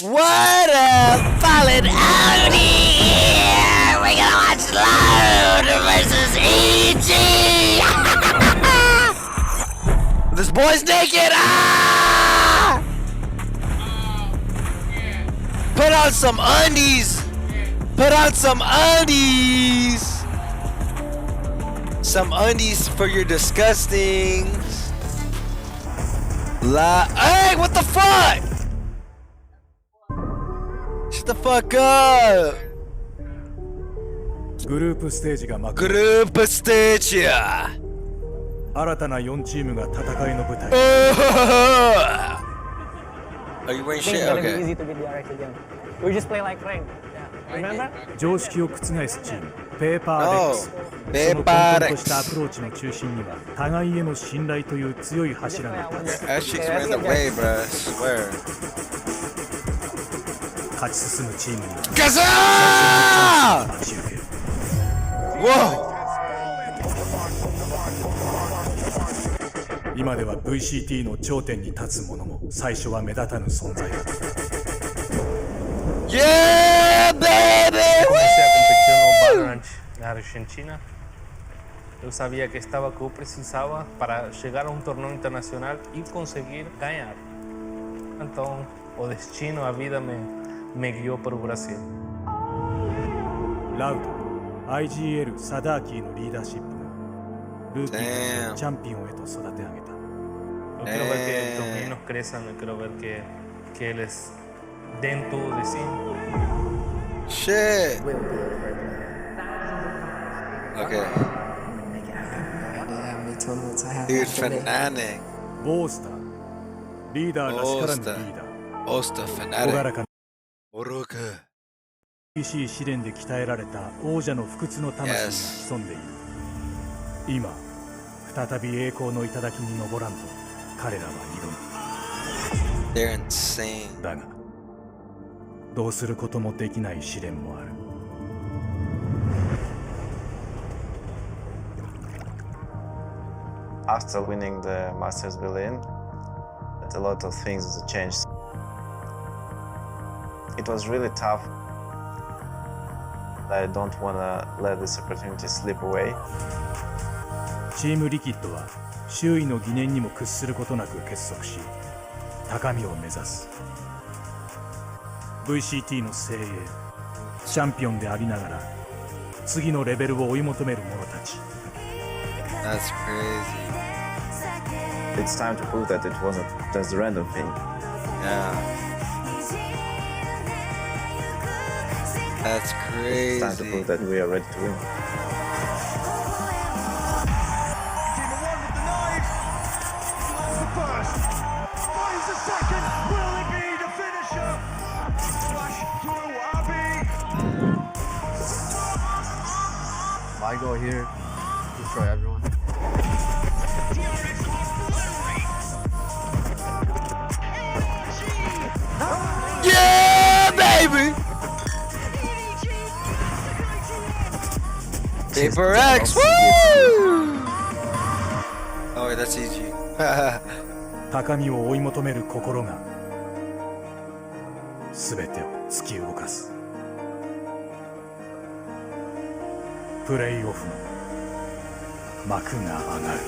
What up, Fallen Audi? We're gonna watch Loud versus EG. This boy's naked. Ah! Put on some undies. Put on some undies. Some undies for your disgusting. Hey, what the fuck? Shut the fuck up. グループステージが幕グループステージや。新たな4チームが戦いの舞台。Are you wearing It's shit? gonna be Okay. easy to beat the RX again. We just play like ranked. Yeah. Remember? 常識を覆すチーム、ペーパーレックス。ペーパーレックス。その混沌としたアプローチの中心には、互いへの信頼という強い柱が立つ。That shit's ran away, bro. I swear. 勝ち進むチームにはガザー待ち受ける。Whoa! 今では VCT の頂点に立つ者も最初は目立たぬ存在だ。Yeah, baby! Comencé a competición o VALORANT en Argentina. Eu sabia que estava que eu precisava para chegar a um torneio internacional e conseguir ganhar. Então, o destino, a vida me guiou para o Brasil. ラウド、IGL サダーキーのリーダーシップがルーキーたちをチャンピオンへと育て上げた。Eu quero ver que los meninos crezcan, eu quero ver que eles den tudo de sí. Shit! Okay. Dude, fanatic. ボースター、リーダーらしからぬリーダー。Osta 朗 fanatic. らかな Oruka. 厳しい試練で鍛えられた王者の不屈の魂が潜んでいる。今、再び栄光の頂に登らんと彼らは挑 They're insane. む。だが、どうすることもできない試練もある。After winning the Masters Berlin, a lot of things changed. It was really tough. I don't want to let this opportunity slip away. チームリキッドは周囲の疑念にも屈することなく結束し、高みを目指す。VCT の精鋭、チャンピオンでありながら、次のレベルを追い求める者たち。That's crazy. It's time to prove that it wasn't just a random thing. Yeah. That's It's time to crazy. prove that we are ready to win. If I go here, destroy everyone. Yeah, baby! Paper X, woo! Oh, wait, that's EG. 高みを追い求める心が全てを突き動かす。プレイオフの幕が上がる。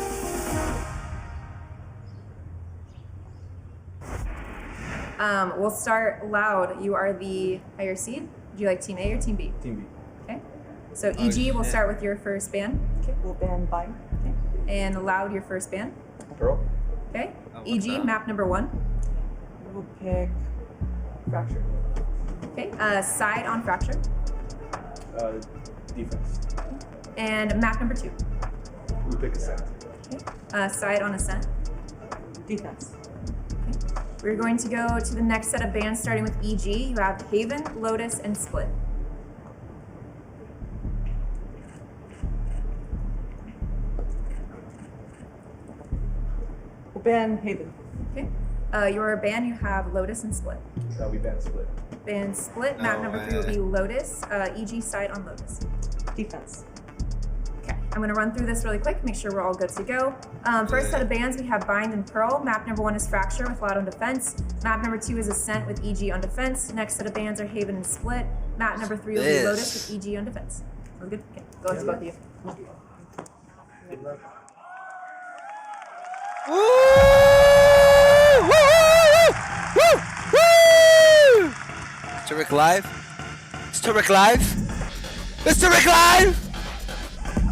We'll start Loud. You are the higher seed. Would you like Team A or Team B? Team B. Okay. So EG, we'll start with your first ban. Okay, we'll ban Bite. Okay. And Loud, your first ban. Girl. Okay. what's EG, that? map number 1. We'll pick Fracture. Okay. Side on Fracture. Defense. And map number 2. We pick a set. Okay. Side on Ascent. Defense. Okay. We're going to go to the next set of bans starting with EG. You have Haven, Lotus, and Split. We'll ban Haven. Okay. Your ban, you have Lotus and Split. We ban Split. Ban Split, map No number way. 3 will be Lotus. EG side on Lotus. Defense. Okay. I'm going to run through this really quick, make sure we're all good to go. First set of bans, we have Bind and Pearl. Map number 1 is Fracture with Loud on defense. Map number 2 is Ascent with EG on defense. Next set of bans are Haven and Split. Map number 3 will be Lotus with EG on defense. Sounds good? Okay, go ahead to both of you. Woo! Woo! Woo! Woo! Mr. Rick Live? Mr. Rick Live? Mr. Rick Live?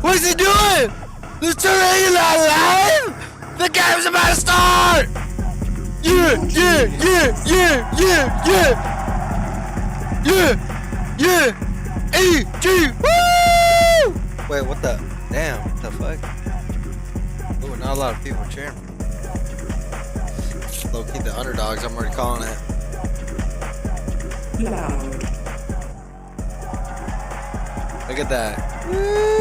What is he doing? Mr. Rick is not live? The game's about to start! Yeah, yeah, yeah, yeah, yeah, yeah! Yeah! Yeah! E-G! Woo! Wait, what the? Damn, what the fuck? Ooh, not a lot of people cheering. Low-key the underdogs, I'm already calling it. Look at that. Woo!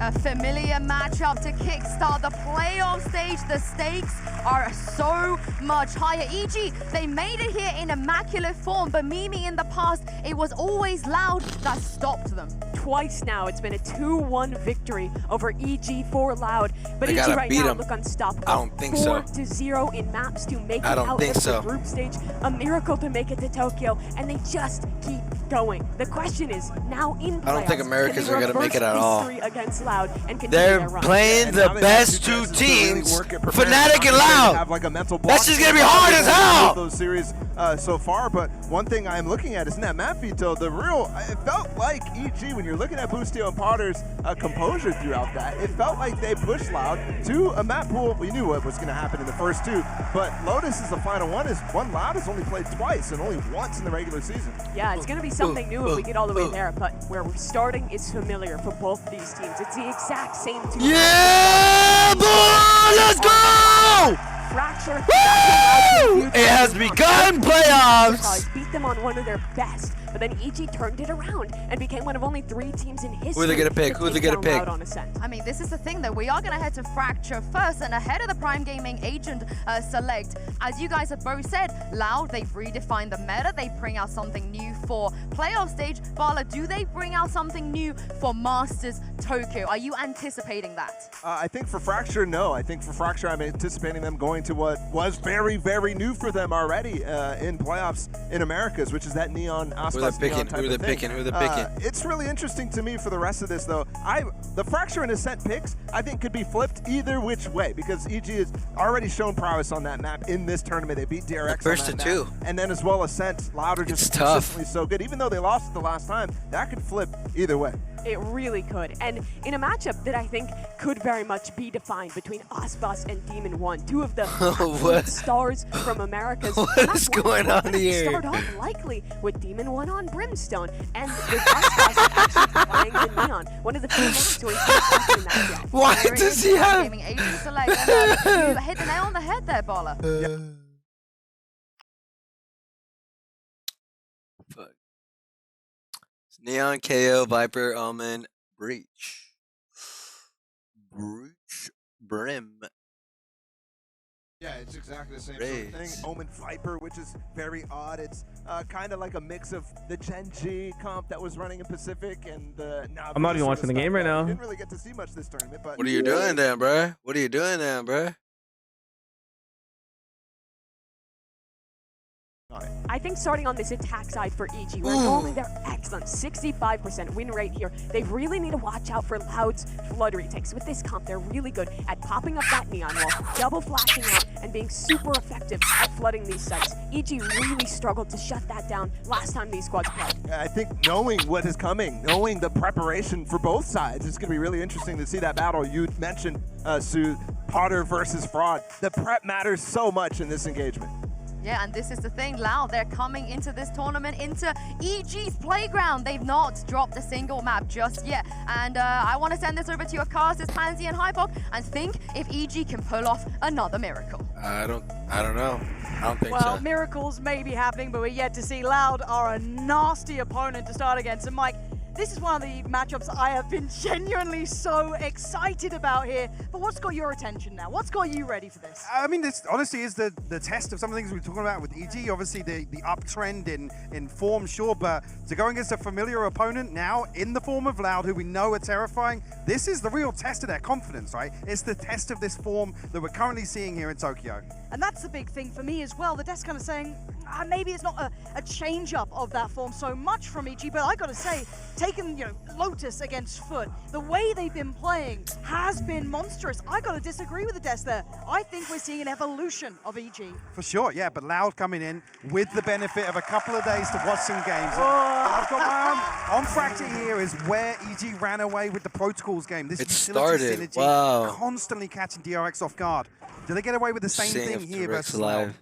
A familiar matchup to kickstart the playoff stage. The stakes are so much higher. EG, they made it here in immaculate form, but Mimi in the past, it was always Loud that stopped them. Twice now, it's been a 2-1 victory over EG for Loud. But They EG gotta right beat now 'em. look unstoppable. I don't think so. 4-0 in maps to make it I don't out think of so. the group stage. A miracle to make it to Tokyo, and they just keep going. The question is, now in playoffs, I don't think Americans are gonna make it at all. Against Loud and continue They're their run. playing And the now they best have two chances to really teams, work at preparing. Fnatic and Obviously, they Loud. have like a mental That's block just gonna be hard as hell. Those series so far, but one thing I'm looking at is in that map veto, it felt like EG, when you're looking at Boostio and Potter's composure throughout that, it felt like they pushed Loud to a map pool. We knew what was going to happen in the first two, but Lotus is the final one. Loud has only played twice and only once in the regular season. Yeah, it's going to be something new if we get all the way there, but where we're starting is familiar for both these teams. It's the exact same two. Yeah, boy, let's go! Fracture. Woo! It has begun playoffs. Beat them on one of their best, but then EG turned it around and became one of only 3 teams in history. Who are they gonna pick? Who are they gonna pick? I mean, this is the thing though. We are going to head to Fracture first, and ahead of the Prime Gaming Agent select. As you guys have both said, Loud, they've redefined the meta. They bring out something new for playoff stage. Bala, do they bring out something new for Masters Tokyo? Are you anticipating that? I think for Fracture, no. I think for Fracture, I'm anticipating them going to what was very, very new for them already in playoffs in Americas, which is that neon Who are they picking? Who are they picking? Who are they picking? It's really interesting to me for the rest of this, though. The Fracture and Ascent picks, I think, could be flipped either which way, because EG has already shown prowess on that map in this tournament. They beat DRX first on that to map. two. And then as well, Ascent, Louder just consistently so good. Even though they lost it the last time, that could flip either way. It really could. And in a matchup that I think could very much be defined between Osbus and Demon One, 2 of the What? stars from America's. What is going on here? Start off likely with Demon One on Brimstone, and with Osbus actually playing the Neon. One of the few maps where he's not in that yet. Why does he have? Gaming Agent select. You hit the nail on the head there, Bala. Fuck. It's Neon, KO, Viper, Omen, Breach, Brim. Yeah, it's exactly the same sort of thing. Omen Viper, which is very odd. It's kind of like a mix of the Gen G comp that was running in Pacific and the. I'm not even watching the game right now. Didn't really get to see much this tournament, but. What are you doing then, bruh? What are you doing then, bruh? I think starting on this attack side for EG, where normally they're excellent, 65% win rate here. They really need to watch out for Loud's flood retakes. With this comp, they're really good at popping up that neon wall, double flashing out, and being super effective at flooding these sites. EG really struggled to shut that down last time these squads played. I think knowing what is coming, knowing the preparation for both sides, it's going to be really interesting to see that battle. You mentioned, Sue, Potter versus Fraud. The prep matters so much in this engagement. Yeah, and this is the thing, Loud, they're coming into this tournament, into EG's playground. They've not dropped a single map just yet. And I want to send this over to your casters, Pansy and Hypok, and think if EG can pull off another miracle. I don't know. I don't think Well, so. miracles may be happening, but we're yet to see. Loud are a nasty opponent to start against. And Mike, This is one of the matchups I have been genuinely so excited about here. But what's got your attention now? What's got you ready for this? I mean, this honestly is the test of some of the things we were talking about with EG. Obviously, the uptrend in form, sure, but to go against a familiar opponent now in the form of Loud, who we know are terrifying, this is the real test of their confidence, right? It's the test of this form that we're currently seeing here in Tokyo. And that's the big thing for me as well. The desk kind of saying, maybe it's not a change-up of that form so much from EG, but I gotta say, taking Lotus against Foot, the way they've been playing has been monstrous. I gotta disagree with the desk there. I think we're seeing an evolution of EG. For sure, yeah, but Loud coming in with the benefit of a couple of days to watch some games. I've got my on Fracture here is where EG ran away with the Protocols game. This utility synergy, constantly catching DRX off guard. Do they get away with the same thing here versus Loud?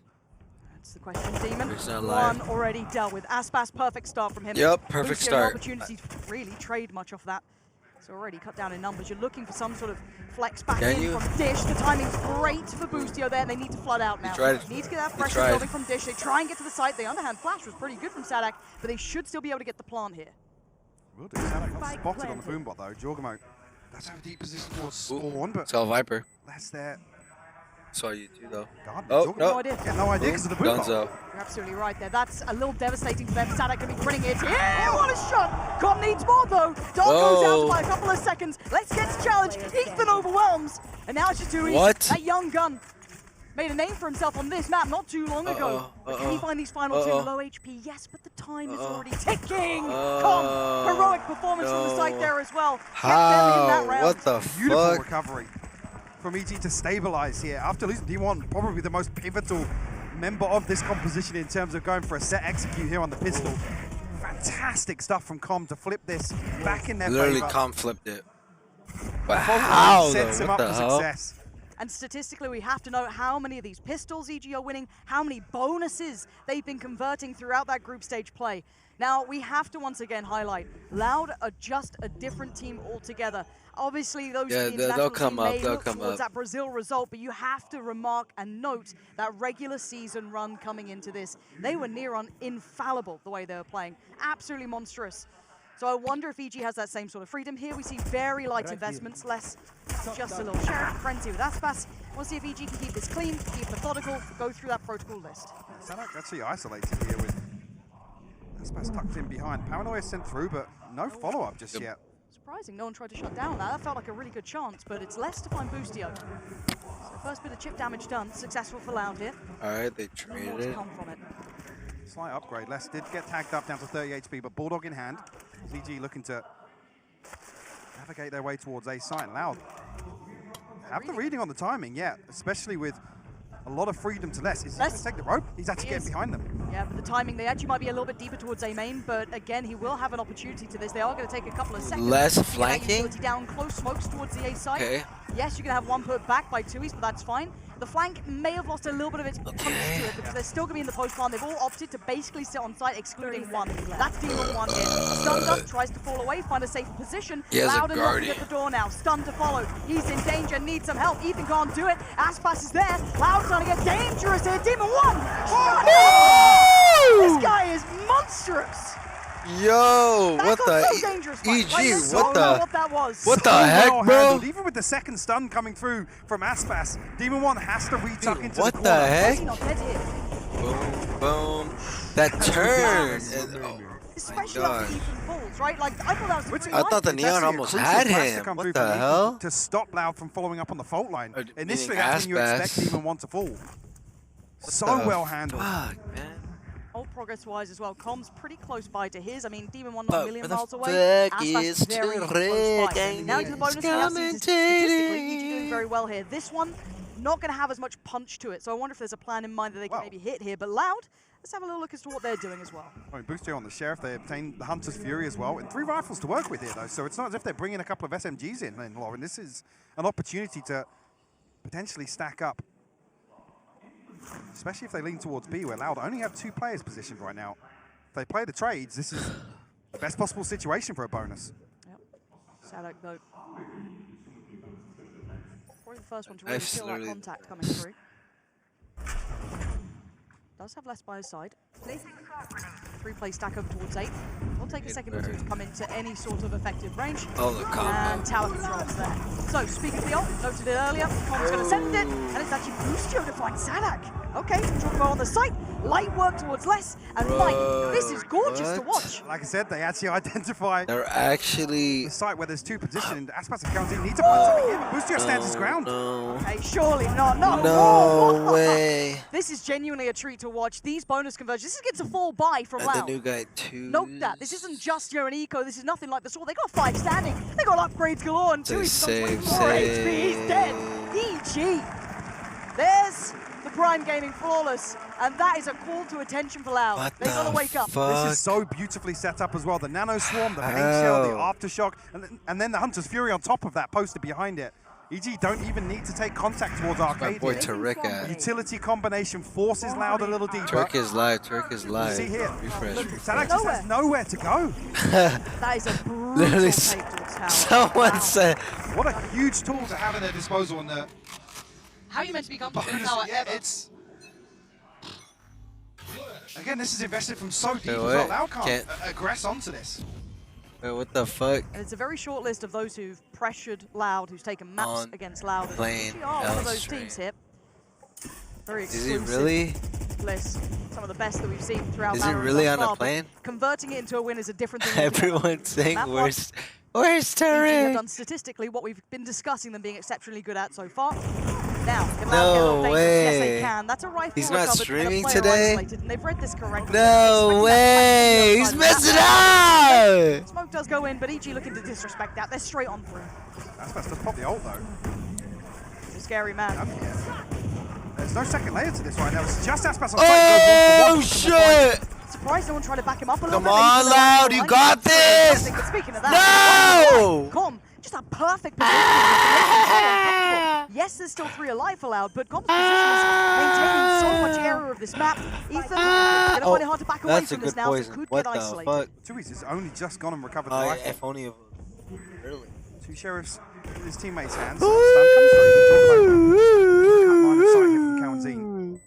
That's the question, Demon. One already dealt with. Aspas, perfect start from him. Yep, perfect start. Opportunity to really trade much off that. It's already cut down in numbers. You're looking for some sort of flex back in from Dish. The timing's great for Boostio there, and they need to flood out now. Need to get that pressure building from Dish. They try and get to the site. The underhand flash was pretty good from Sadak, but they should still be able to get the plant here. Will do. Sadak not spotted on the boombot though. Jorgamo, that's a deep position towards Spawn, but Tell Viper. That's there. Saw you too, though. Oh, no idea. Yeah, no idea because of the boom. Gonzo. You're absolutely right there. That's a little devastating for them. Sadak going to be bringing it. Yeah, what a shot! Com needs more though. Dom goes out by a couple of seconds. Let's get to challenge. Ethan overwhelms. And now it's just too easy. That young gun made a name for himself on this map not too long ago. But can he find these final two? Low HP, yes, but the time is already ticking. Com, heroic performance from the site there as well. How? What the Beautiful fuck? recovery from EG to stabilize here. After losing D1, probably the most pivotal member of this composition in terms of going for a set execute here on the pistol. Fantastic stuff from Com to flip this back in their favor. Literally Com flipped it. But how, though? Sets him up for success. And statistically, we have to know how many of these pistols EG are winning, how many bonuses they've been converting throughout that group stage play. Now, we have to once again highlight, Loud are just a different team altogether. Obviously, those they'll come up. They'll come towards that Brazil result, but you have to remark and note that regular season run coming into this. They were near on infallible the way they were playing. Absolutely monstrous. So I wonder if EG has that same sort of freedom. Here we see very light investments, less just a little sheriff frenzy with Aspas. We'll see if EG can keep this clean, keep methodical, go through that protocol list. Sadak actually isolated here with Aspas tucked in behind. Paranoia sent through, but no follow-up just yet. Surprising, no one tried to shut down that. That felt like a really good chance, but it's less to find Boostio. So first bit of chip damage done, successful for Loud here. Alright, they traded it. Come from it. Slight upgrade. Les did get tagged up down to 30 HP, but Bulldog in hand. ZG looking to navigate their way towards A site. Loud have the reading on the timing, yeah, especially with a lot of freedom to Les. Is he going to take the rope? He's actually getting behind them. Yeah, but the timing, they actually might be a little bit deeper towards A main, but again, he will have an opportunity to this. They are going to take a couple of seconds. Les flanking? Down close smokes towards the A site. Okay. Yes, you're going to have one put back by Tui's, but that's fine. The flank may have lost a little bit of its punch to it because they're still going to be in the post farm. They've all opted to basically sit on site, excluding one. That's Demon 1 here. Stunned up, tries to fall away, find a safer position. Loud and looking at the door now. Stunned to follow. He's in danger, needs some help. Ethan can't do it. Aspas is there. Loud trying to get dangerous here. Demon 1! This guy is monstrous! Yo, that what the so dangerous, EG, what the what that was. What the heck, bro? Even with the second stun coming through from Aspas, Demon 1 has to retuck into what the corner. The heck? Boom, boom. That turn. Especially after Ethan falls, right? Like, I thought that was I thought the Neon almost had him. What the hell? To stop Loud from following up on the fault line. Initially, that's when you expect Demon 1 to fall. So well handled. Fuck, man. Old progress-wise as well, Com's pretty close by to his. I mean, Demon 1 not a million miles away. Aspas is very close by. Now to the bonus statistically, EG doing very well here. This one, not going to have as much punch to it, so I wonder if there's a plan in mind that they can maybe hit here. But Loud, let's have a little look as to what they're doing as well. I mean, Boostio on the Sheriff, they obtained the Hunter's Fury as well, and 3 rifles to work with here, though, so it's not as if they're bringing a couple of SMGs in, Lauren. This is an opportunity to potentially stack up. Especially if they lean towards B, where Loud only have 2 players positioned right now. If they play the trades, this is the best possible situation for a bonus. Yep. Sadak, though. Probably the first one to really feel that contact coming through. does have less by his side. 3-play stack up towards 8. Will take a second or two to come into any sort of effective range. Oh, the combo. And tower controls there. So, speaking of the ult, noted it earlier, Com's going to send it, and it's actually Boostio to find Sadak. Okay, Jumbo on the site, light work towards less, and Mike, this is gorgeous to watch. Like I said, they actually identify They're actually the site where there's two positioned. Aspas and County need to find something here, but Boostio stands his ground. No. Hey, surely not. No way. This is genuinely a treat to watch. These bonus conversions, this gets a full buy from And Loud. the new guy too. Note that. This isn't just your eco. This is nothing like the sword. They got 5 standing. They got upgrades galore. And 2 is on 24 HP. He's dead. EG. There's the Prime Gaming Flawless. And that is a call to attention for Loud. They've got to wake up. This is so beautifully set up as well. The Nano Swarm, the Pain Shell, the Aftershock, and then the Hunter's Fury on top of that, posted behind it. EG don't even need to take contact towards Arcade. My boy Tariq at. Utility combination forces Loud a little deeper. Turk is live. Turk is live. See here. Refresh. Sadak just has nowhere to go. That is a brutal Literally, take towards tower. someone said. What a huge tool to have at their disposal in the How are you meant to be comfortable bonus. tower Yeah, ever? it's... Again, this is invested from so deep Wait, as well. what? Loud can't Can't- aggress onto this. Wait, what the fuck? And it's a very short list of those who've pressured Loud, who's taken maps On against Loud. And plane we are one of those L-Stream. teams here. Very Is he exclusive really? list. Some of the best that we've seen throughout Is he Valorant really thus on a far, but plane? Converting it into a win is a different thing. altogether. Everyone's saying, That one, where's EG have Tariq? done statistically what we've been discussing them being exceptionally good at so far. Now, can Loud get No on dangerous? Yes, they way. can. That's a rifle He's not recovered and a streaming player today? isolated, and they've read this correctly. No way! He's messing up! Smoke does go in, but EG looking to disrespect that. They're straight on through. Aspas does pop the ult though. He's a scary man. There's no second layer to this right now. It's just Aspas on Oh site. shit! Surprised no one tried to back him up a little Come bit. on, Loud, you got this! But speaking of that, No! Com, just a perfect position. Yes, there's still 3 alive for Loud, but Com's position is maintaining so much area of this map. Ethan, gonna find it hard to back away That's a from this good now, so poison. could What get the isolated. fuck? Tui's has only just gone and recovered the Oh, rifle. if only of really. 2 sheriffs in his teammates' hands. Stun comes through. Line of sight here from Cowanzine.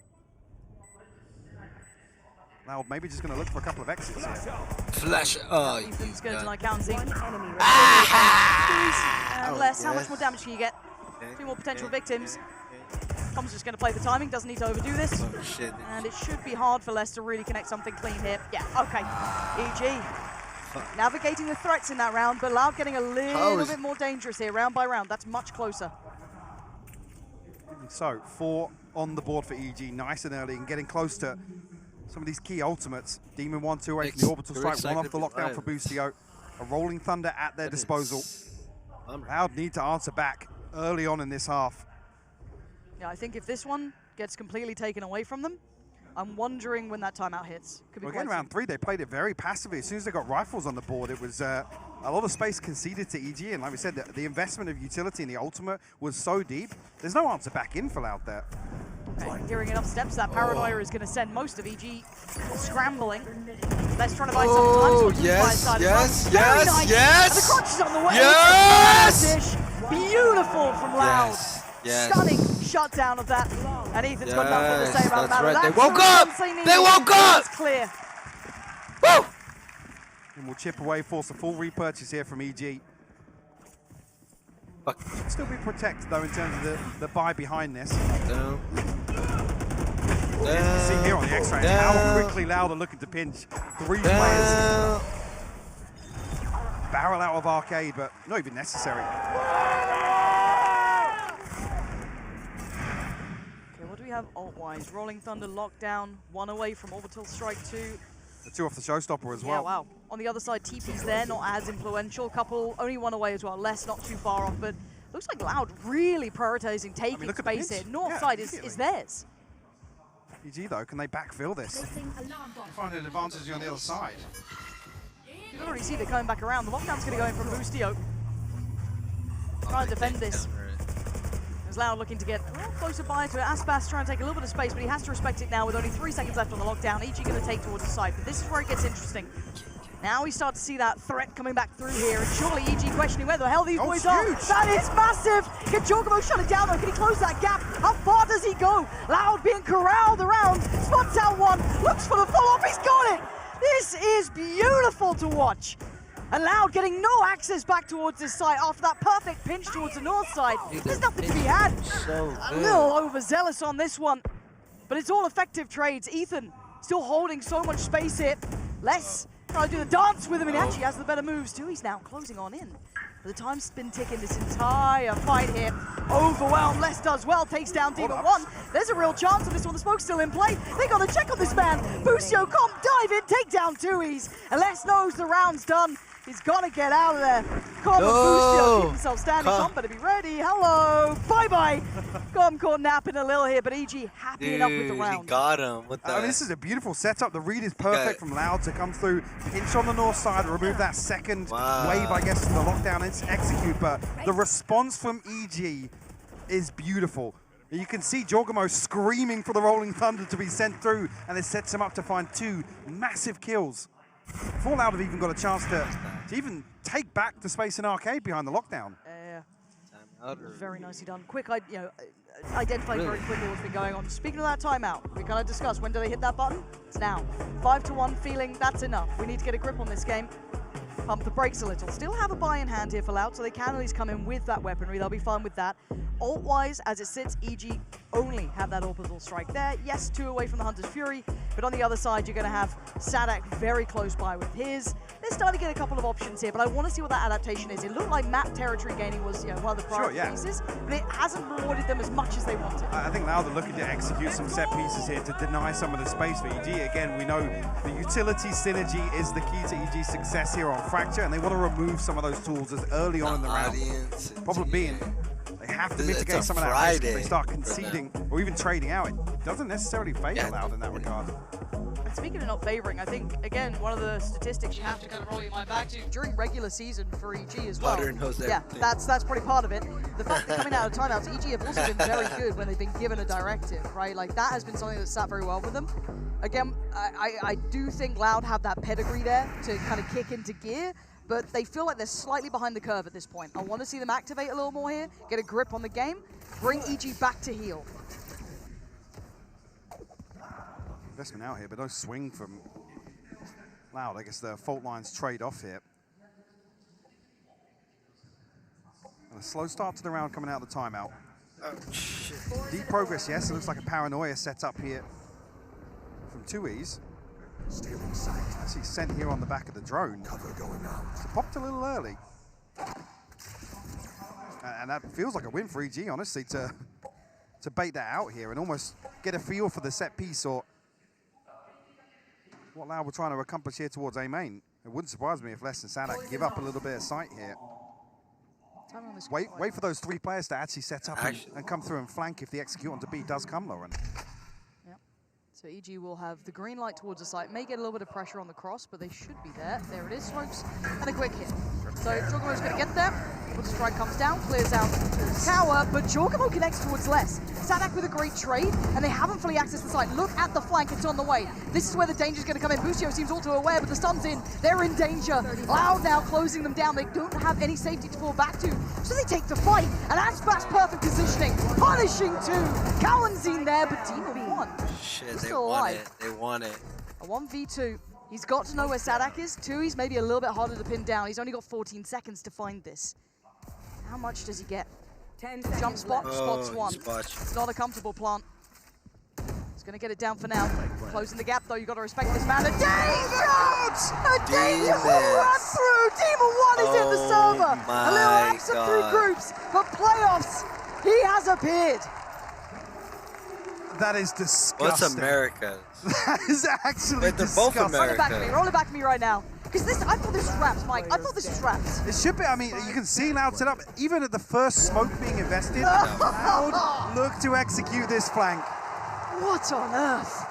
Loud maybe just going to look for a couple of exits here. Flash. Oh, you Ethan's going to got deny Counting. Ah! And less. How yes. much more damage can you get? 2 more potential victims. Com's just going to play the timing, doesn't need to overdo this. Oh, shit. And it should be hard for Les to really connect something clean here. Yeah, okay. EG. Navigating the threats in that round, but Loud getting a little bit more dangerous here, round by round. That's much closer. So 4 on the board for EG, nice and early, and getting close to some of these key ultimates. Demon 1-2 away from the orbital strike, 1 off the lockdown for Boostio. A rolling thunder at their disposal. Loud need to answer back early on in this half. Yeah, I think if this one gets completely taken away from them, I'm wondering when that timeout hits. Could be Well, again, quite round 3, they played it very passively. As soon as they got rifles on the board, it was a lot of space conceded to EG. And like we said, the investment of utility in the ultimate was so deep. There's no answer back in for Loud there. Okay, gearing it up steps, that paranoia is going to send most of EG scrambling. Let's try to buy some time. Oh, So yes, side yes, as well. Very yes, nice. yes. And the crunch is on the way. Yes! Dish. Beautiful from Loud. Yes, yes. Stunning shutdown of that. And Ethan's got nothing to say about that's that. right. They That's woke the up! response needed. They woke up! It's clear. Woo! And we'll chip away, force a full repurchase here from EG. Fuck. Should still be protected though in terms of the buy behind this. No. You can see here on the X-ray how quickly Loud are looking to pinch 3 players. Barrel out of Arcade, but not even necessary. Okay, what do we have ult-wise? Rolling Thunder lockdown, 1 away from Orbital Strike 2. The 2 off the showstopper as Yeah, well. wow. On the other side, TP's there, not as influential. Couple, only 1 away as well. Less, not too far off, but looks like Loud really prioritizing taking look at the space here. pinch. North Yeah, side is immediately. theirs. EG though, can they backfill this? Find an advantage on the other side. You can already see they're coming back around. The lockdown's going to go in from Boostio. Trying to defend this. As Loud looking to get a little closer by to it. Aspas trying to take a little bit of space, but he has to respect it now with only 3 seconds left on the lockdown. EG going to take towards the side, but this is where it gets interesting. Now we start to see that threat coming back through here, and surely EG questioning where the hell these boys are. Huge. That is massive! Can Giacomo shut it down though? Can he close that gap? How far does he go? Loud being corralled around, spots out one, looks for the follow-up, he's got it! This is beautiful to watch. And Loud getting no access back towards this side after that perfect pinch towards the north side. There's nothing to be had. A little overzealous on this one, but it's all effective trades. Ethan still holding so much space here. Les trying to do the dance with him, and actually has the better moves too. He's now closing on in. But the time's been ticking this entire fight here. Overwhelmed, Les does well, takes down Demon 1. There's a real chance of this one, the smoke's still in play. They got to check on this man. Busio, come dive in, take down 2Es. And Les knows the round's done. He's got to get out of there. Come on, Busio, keep himself standing. Come, better be ready. Hello, bye-bye. Come, caught napping a little here, but EG happy enough with the round. He got him. What the? I mean, this is a beautiful setup. The read is perfect from Loud to come through, pinch on the north side, remove that second wave, I guess, from the lockdown and execute. But the response from EG is beautiful. You can see Giacomo screaming for the Rolling Thunder to be sent through, and it sets him up to find 2 massive kills. Before Loud have even got a chance to even take back the space in arcade behind the lockdown. Very nicely done. Quick, identifying very quickly what's been going on. Speaking of that timeout, we kind of discussed when do they hit that button? It's now. 5-1, feeling that's enough. We need to get a grip on this game. Pump the brakes a little. Still have a buy in hand here for Loud, so they can at least come in with that weaponry. They'll be fine with that. Ult-wise, as it sits, EG only have that orbital strike there. Yes, 2 away from the Hunter's Fury, but on the other side, you're going to have Sadak very close by with his. They're starting to get a couple of options here, but I want to see what that adaptation is. It looked like map territory gaining was one of the priority pieces, but it hasn't rewarded them as much as they wanted. I think Loud are looking to execute some set pieces here to deny some of the space for EG. Again, we know the utility synergy is the key to EG's success here on Fracture, and they want to remove some of those tools as early on in the round. Problem being, they have to mitigate some of that risk if they start conceding or even trading out. It doesn't necessarily favor Loud in that regard. And speaking of not favoring, I think, again, one of the statistics you have to kind of roll your mind back to during regular season for EG as well. Yeah, that's probably part of it. The fact that coming out of timeouts, EG have also been very good when they've been given a directive, right? Like, that has been something that's sat very well with them. Again, I do think Loud have that pedigree there to kind of kick into gear, but they feel like they're slightly behind the curve at this point. I want to see them activate a little more here, get a grip on the game, bring EG back to heel. Investment out here, but no swing from Loud. I guess the fault lines trade off here. And a slow start to the round coming out of the timeout. Deep progress, yes. It looks like a paranoia set up here from 2Es. Actually sent here on the back of the drone. Cover going on. So popped a little early. And that feels like a win for EG, honestly, to bait that out here and almost get a feel for the set piece or what Loud were trying to accomplish here towards A main. It wouldn't surprise me if Les and Sadak give up a little bit of sight here. Wait for those 3 players to actually set up and come through and flank if the execute onto B does come, Lauren. So EG will have the green light towards the site. May get a little bit of pressure on the cross, but they should be there. There it is, smokes, and a quick hit. So Giacomo's going to get there. The strike comes down, clears out the tower, but Giacomo connects towards Les. Sadak with a great trade, and they haven't fully accessed the site. Look at the flank, it's on the way. This is where the danger's going to come in. Busio seems all too aware, but the stun's in. They're in danger. Loud now closing them down. They don't have any safety to fall back to, so they take the fight, and Aspas perfect positioning. Punishing 2. Cowan's in there, but Demon 1. Shit, they want it. They want it. A 1v2. He's got to know where Sadak is. 2Es maybe a little bit harder to pin down. He's only got 14 seconds to find this. How much does he get? 10 Jump spot, spots 1. Spots. It's not a comfortable plant. He's going to get it down for now. Closing the gap, though. You've got to respect this man. A danger! A danger will run through. Demon 1 is in the server. A little absent through groups, but playoffs, he has appeared. That is disgusting. What's America? That is actually disgusting. Roll it back to me. Roll it back to me right now. Because this, I thought this was wraps, Mike. I thought this was wraps. It should be. I mean, you can see Loud set up. Even at the first smoke being invested, Loud look to execute this flank. What on earth?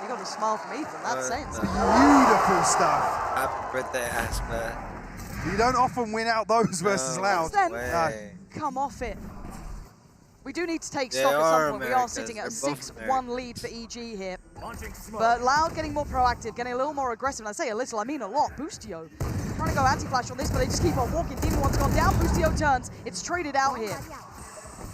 You got a smile from Ethan. That's saying something. Beautiful stuff. Happy birthday, Asper. You don't often win out those versus Loud. Then, come off it. We do need to take They stock at are some point. We are Americans. sitting at a They're both 6-1 lead for EG here. But Loud getting more proactive, getting a little more aggressive. And I say a little, I mean a lot. Boostio trying to go anti-flash on this, but they just keep on walking. Demon One's gone down. Boostio turns. It's traded out here.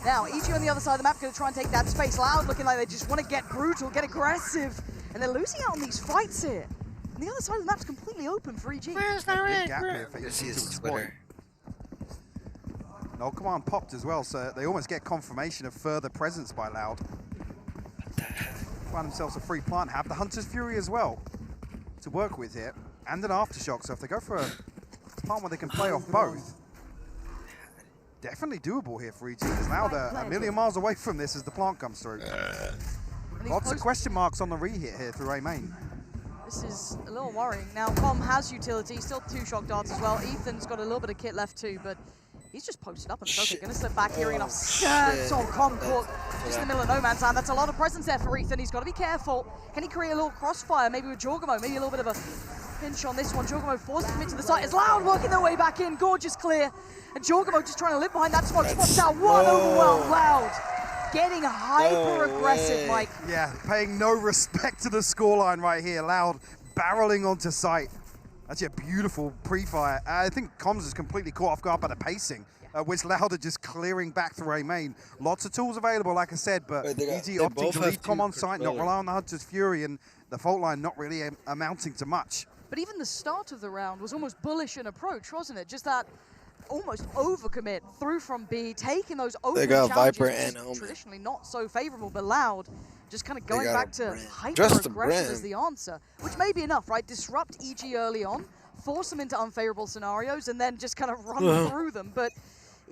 Now, EG on the other side of the map going to try and take that space. Loud looking like they just want to get brutal, get aggressive. And they're losing out on these fights here. And the other side of the map's completely open for EG. Where's the big gap here for EG see to his exploit. Twitter. No command popped as well, so they almost get confirmation of further presence by Loud. Find themselves a free plant, have the Hunter's Fury as well to work with here, and an Aftershock, so if they go for a plant where they can play off both, definitely doable here for EG. It's Loud a million miles away from this as the plant comes through. Lots of question marks on the re-hit here through A main. This is a little worrying. Now, Com has utility, still 2 shock darts as well. Ethan's got a little bit of kit left too, but he's just posted up and okay, gonna slip back here enough. So Com caught just in the middle of no man's land. That's a lot of presence there for Ethan. He's got to be careful. Can he create a little crossfire, maybe with Jorgamo? Maybe a little bit of a pinch on this one. Jorgamo forced to commit to the site. It's Loud working their way back in. Gorgeous clear. And Jorgamo just trying to live behind that smoke. Spots out one overwhelmed. Loud getting hyper-aggressive, Mike. Yeah, paying no respect to the scoreline right here. Loud barreling onto site. That's a beautiful pre-fire. I think Comms is completely caught off guard by the pacing, which Loud are just clearing back through A main. Lots of tools available, like I said, but EG opting to leave Com on site, not rely on the Hunter's Fury, and the fault line not really amounting to much. But even the start of the round was almost bullish in approach, wasn't it? Just that almost overcommit through from B, taking those open got challenges, Viper which is and Omen. traditionally not so favorable, but Loud just kind of going got back a to Brim. Just a hyper-aggression as Brim. the answer, which may be enough, right? Disrupt EG early on, force them into unfavorable scenarios, and then just kind of run through them. But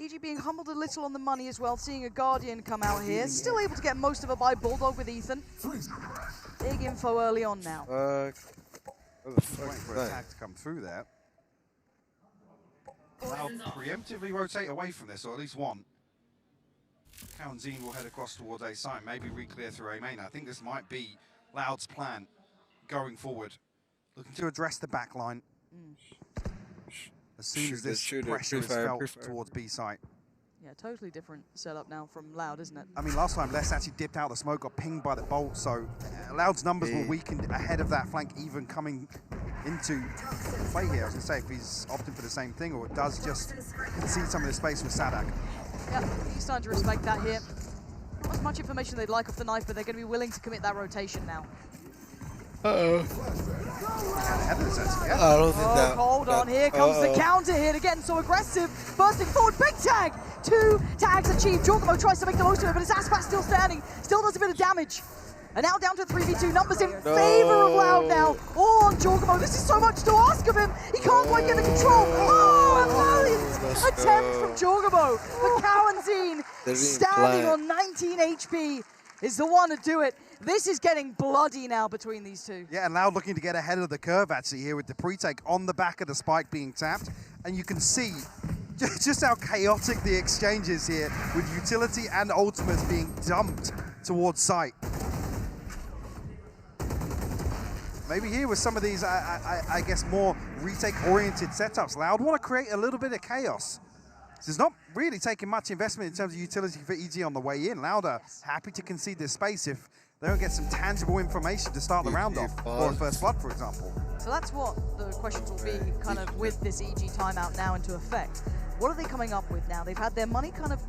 EG being humbled a little on the money as well, seeing a Guardian come out here, still able to get most of it by Bulldog with Ethan. Big info early on now. Where the fuck Waiting is for a that? tag to come through there. Loud preemptively rotate away from this, or at least one. Kaunzine will head across towards A site, maybe re-clear through A main. I think this might be Loud's plan going forward. Looking to address the back line. As soon as this pressure is felt towards B site. Yeah, totally different setup now from Loud, isn't it? I mean, last time Les actually dipped out the smoke, got pinged by the bolt, so Loud's numbers were weakened ahead of that flank even coming into play here. I was going to say if he's opting for the same thing or it does just concede some of the space with Sadak. Yeah, he's starting to respect that here. Not as much information they'd like off the knife, but they're going to be willing to commit that rotation now. Uh-oh. Ahead of this, actually, yeah. I don't think that. Hold on, here comes the counter hit again, so aggressive. Bursting forward, big tag! 2 tags achieved. Jorgamo tries to make the most of it, but his Aspas still standing, still does a bit of damage. And now down to 3v2, numbers in favor of Loud now. All on Jorgamo. This is so much to ask of him. He can't quite get the control. Oh, a valiant attempt from Jorgamo. But Kaunzine, standing on 19 HP, is the one to do it. This is getting bloody now between these two. Yeah, and Loud looking to get ahead of the curve actually here with the pre-take on the back of the spike being tapped. And you can see just how chaotic the exchange is here with utility and ultimates being dumped towards site. Maybe here with some of these, I guess, more retake-oriented setups, Loud want to create a little bit of chaos. So it's not really taking much investment in terms of utility for EG on the way in. Loud are happy to concede this space if they don't get some tangible information to start the round off, or a first blood, for example. So that's what the questions will be kind of with this EG timeout now into effect. What are they coming up with now? They've had their money kind of,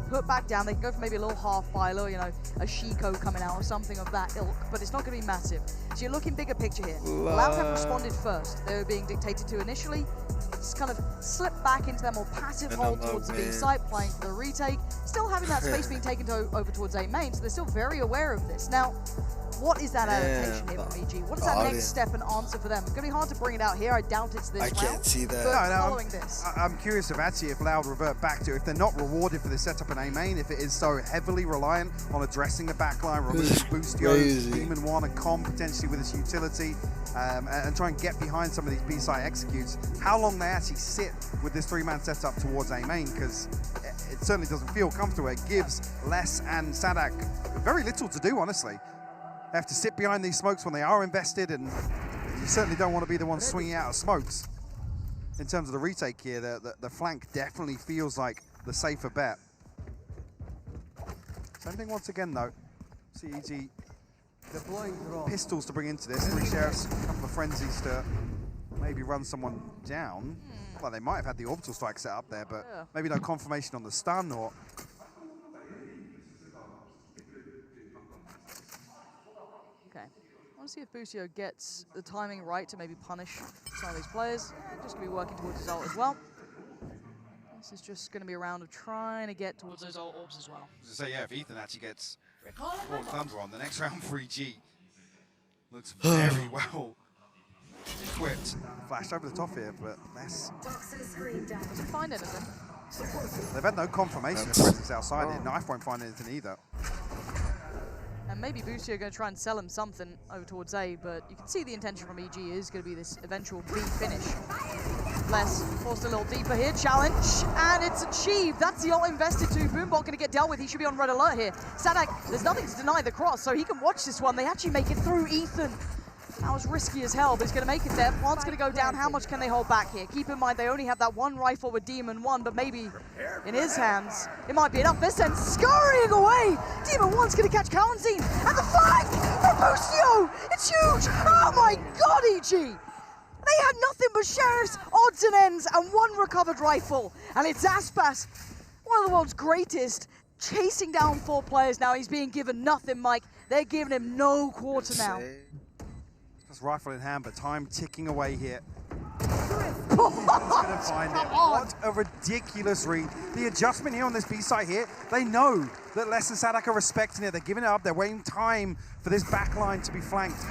put back down. They can go for maybe a little half buy, a Shiko coming out or something of that ilk, but it's not going to be massive. So you're looking bigger picture here. Loud have responded first. They were being dictated to initially. Just kind of slip back into their more passive hold towards the B site, playing for the retake. Still having that space being taken over towards A main, so they're still very aware of this. Now, what is that adaptation here from EG? What is that next step and answer for them? It's going to be hard to bring it out here. I doubt it's this round. I can't see that. But following this. I'm curious if actually if Loud revert back to, if they're not rewarded for the setup in A main, if it is so heavily reliant on addressing the backline, removing Boostio, Demon 1 and Com potentially with his utility, and try and get behind some of these B-side executes, how long they actually sit with this 3-man setup towards A main, because it certainly doesn't feel comfortable. It gives Les and Sadak very little to do, honestly. They have to sit behind these smokes when they are invested, and you certainly don't want to be the one swinging out of smokes. In terms of the retake here, the flank definitely feels like the safer bet. Same thing once again, though. CEG pistols to bring into this. 3 sheriffs, a couple of frenzies to maybe run someone down. Well, they might have had the orbital strike set up there, but maybe no confirmation on the stun or... Okay. I want to see if Busio gets the timing right to maybe punish some of these players. Just going to be working towards his ult as well. This is just going to be a round of trying to get towards those ult orbs as well. So yeah, if Ethan actually gets Fort Thunder on the next round, 3G looks very well equipped. Flashed over the top here, but less. Doesn't find anything. They've had no confirmation of presence outside here. Knife won't find anything either. And maybe Busio going to try and sell him something over towards A, but you can see the intention from EG is going to be this eventual B finish. Bless forced a little deeper here, challenge, and it's achieved. That's the ult invested to. Boombot going to get dealt with. He should be on red alert here. Sadak, there's nothing to deny the cross, so he can watch this one. They actually make it through Ethan. That was risky as hell, but he's going to make it there. Plant's going to go down. How much can they hold back here? Keep in mind, they only have that one rifle with Demon 1, but maybe in his hands, it might be enough. This end scurrying away. Demon 1's going to catch Kalanzine. And the flag from Busio. It's huge. Oh my God, EG. They had nothing but sheriffs, odds and ends, and 1 recovered rifle. And it's Aspas, one of the world's greatest, chasing down 4 players now. He's being given nothing, Mike. They're giving him no quarter now. Just rifle in hand, but time ticking away here. He's gonna find it. What a ridiculous read. The adjustment here on this B site here, they know that Les and Sadak are respecting it. They're giving it up. They're waiting time for this back line to be flanked.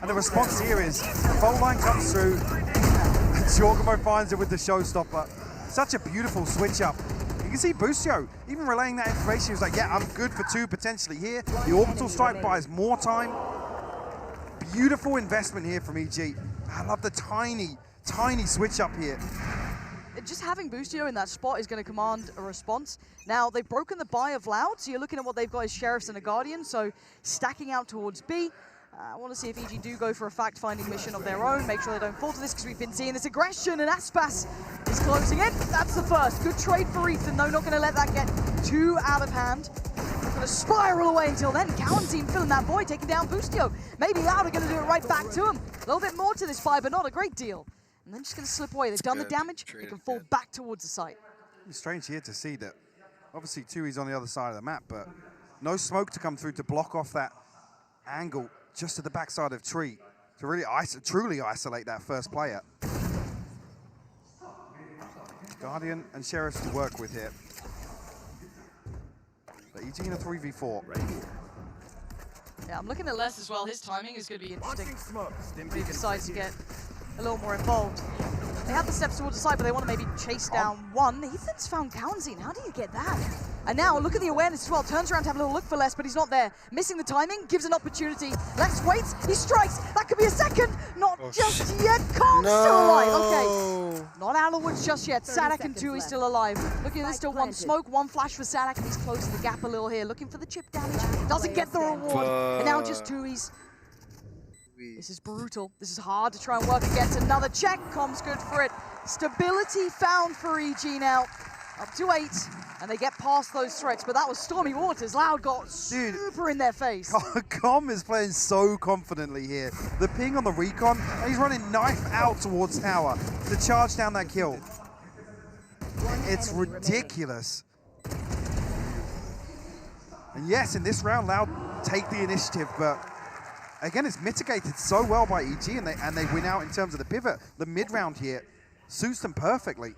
And the response here is, the fault line comes through, and Jorgamo finds it with the showstopper. Such a beautiful switch up. You can see Busio even relaying that information. He was like, yeah, I'm good for 2 potentially here. The orbital strike buys more time. Beautiful investment here from EG. I love the tiny, tiny switch up here. Just having Busio in that spot is going to command a response. Now, they've broken the buy of Loud, so you're looking at what they've got as Sheriffs and a Guardian, so stacking out towards B. I want to see if EG do go for a fact-finding mission of their own, make sure they don't fall to this, because we've been seeing this aggression, and Aspas is closing in. That's the first. Good trade for Ethan, though, not going to let that get too out of hand. Going to spiral away until then. Kalanzine filling that void, taking down Busio. Maybe Loud are going to do it right back to him. A little bit more to this fight, but not a great deal. And then just going to slip away. They've done the damage. They can fall back towards the site. It's strange here to see that. Obviously, Tui's on the other side of the map, but no smoke to come through to block off that angle just to the backside of Tree to really truly isolate that first player. Guardian and Sheriffs to work with here. But EG in a 3v4. Yeah, I'm looking at Les as well. His timing is going to be interesting. If he decides to get a little more involved. They have the steps towards the side, but they want to maybe chase down 1. Ethan's found Kalanzine. How do you get that? And now, look at the awareness as well. Turns around to have a little look for Les, but he's not there. Missing the timing, gives an opportunity. Les waits, he strikes. That could be a second. Not just yet. Calm's still alive. Okay. Not out of the woods just yet. Sadak and Tui still alive. Looking at this, still 1 smoke, 1 flash for Sadak, and he's closing the gap a little here. Looking for the chip damage. Doesn't get the reward. And now just Tui's. This is brutal. This is hard to try and work against. Another check. Com's good for it. Stability found for EG now. Up to 8. And they get past those threats, but that was stormy waters. Loud got super in their face. Com is playing so confidently here. The ping on the recon, and he's running knife out towards tower to charge down that kill. It's ridiculous. And yes, in this round, Loud take the initiative, but again, it's mitigated so well by EG, and they win out in terms of the pivot. The mid-round here suits them perfectly.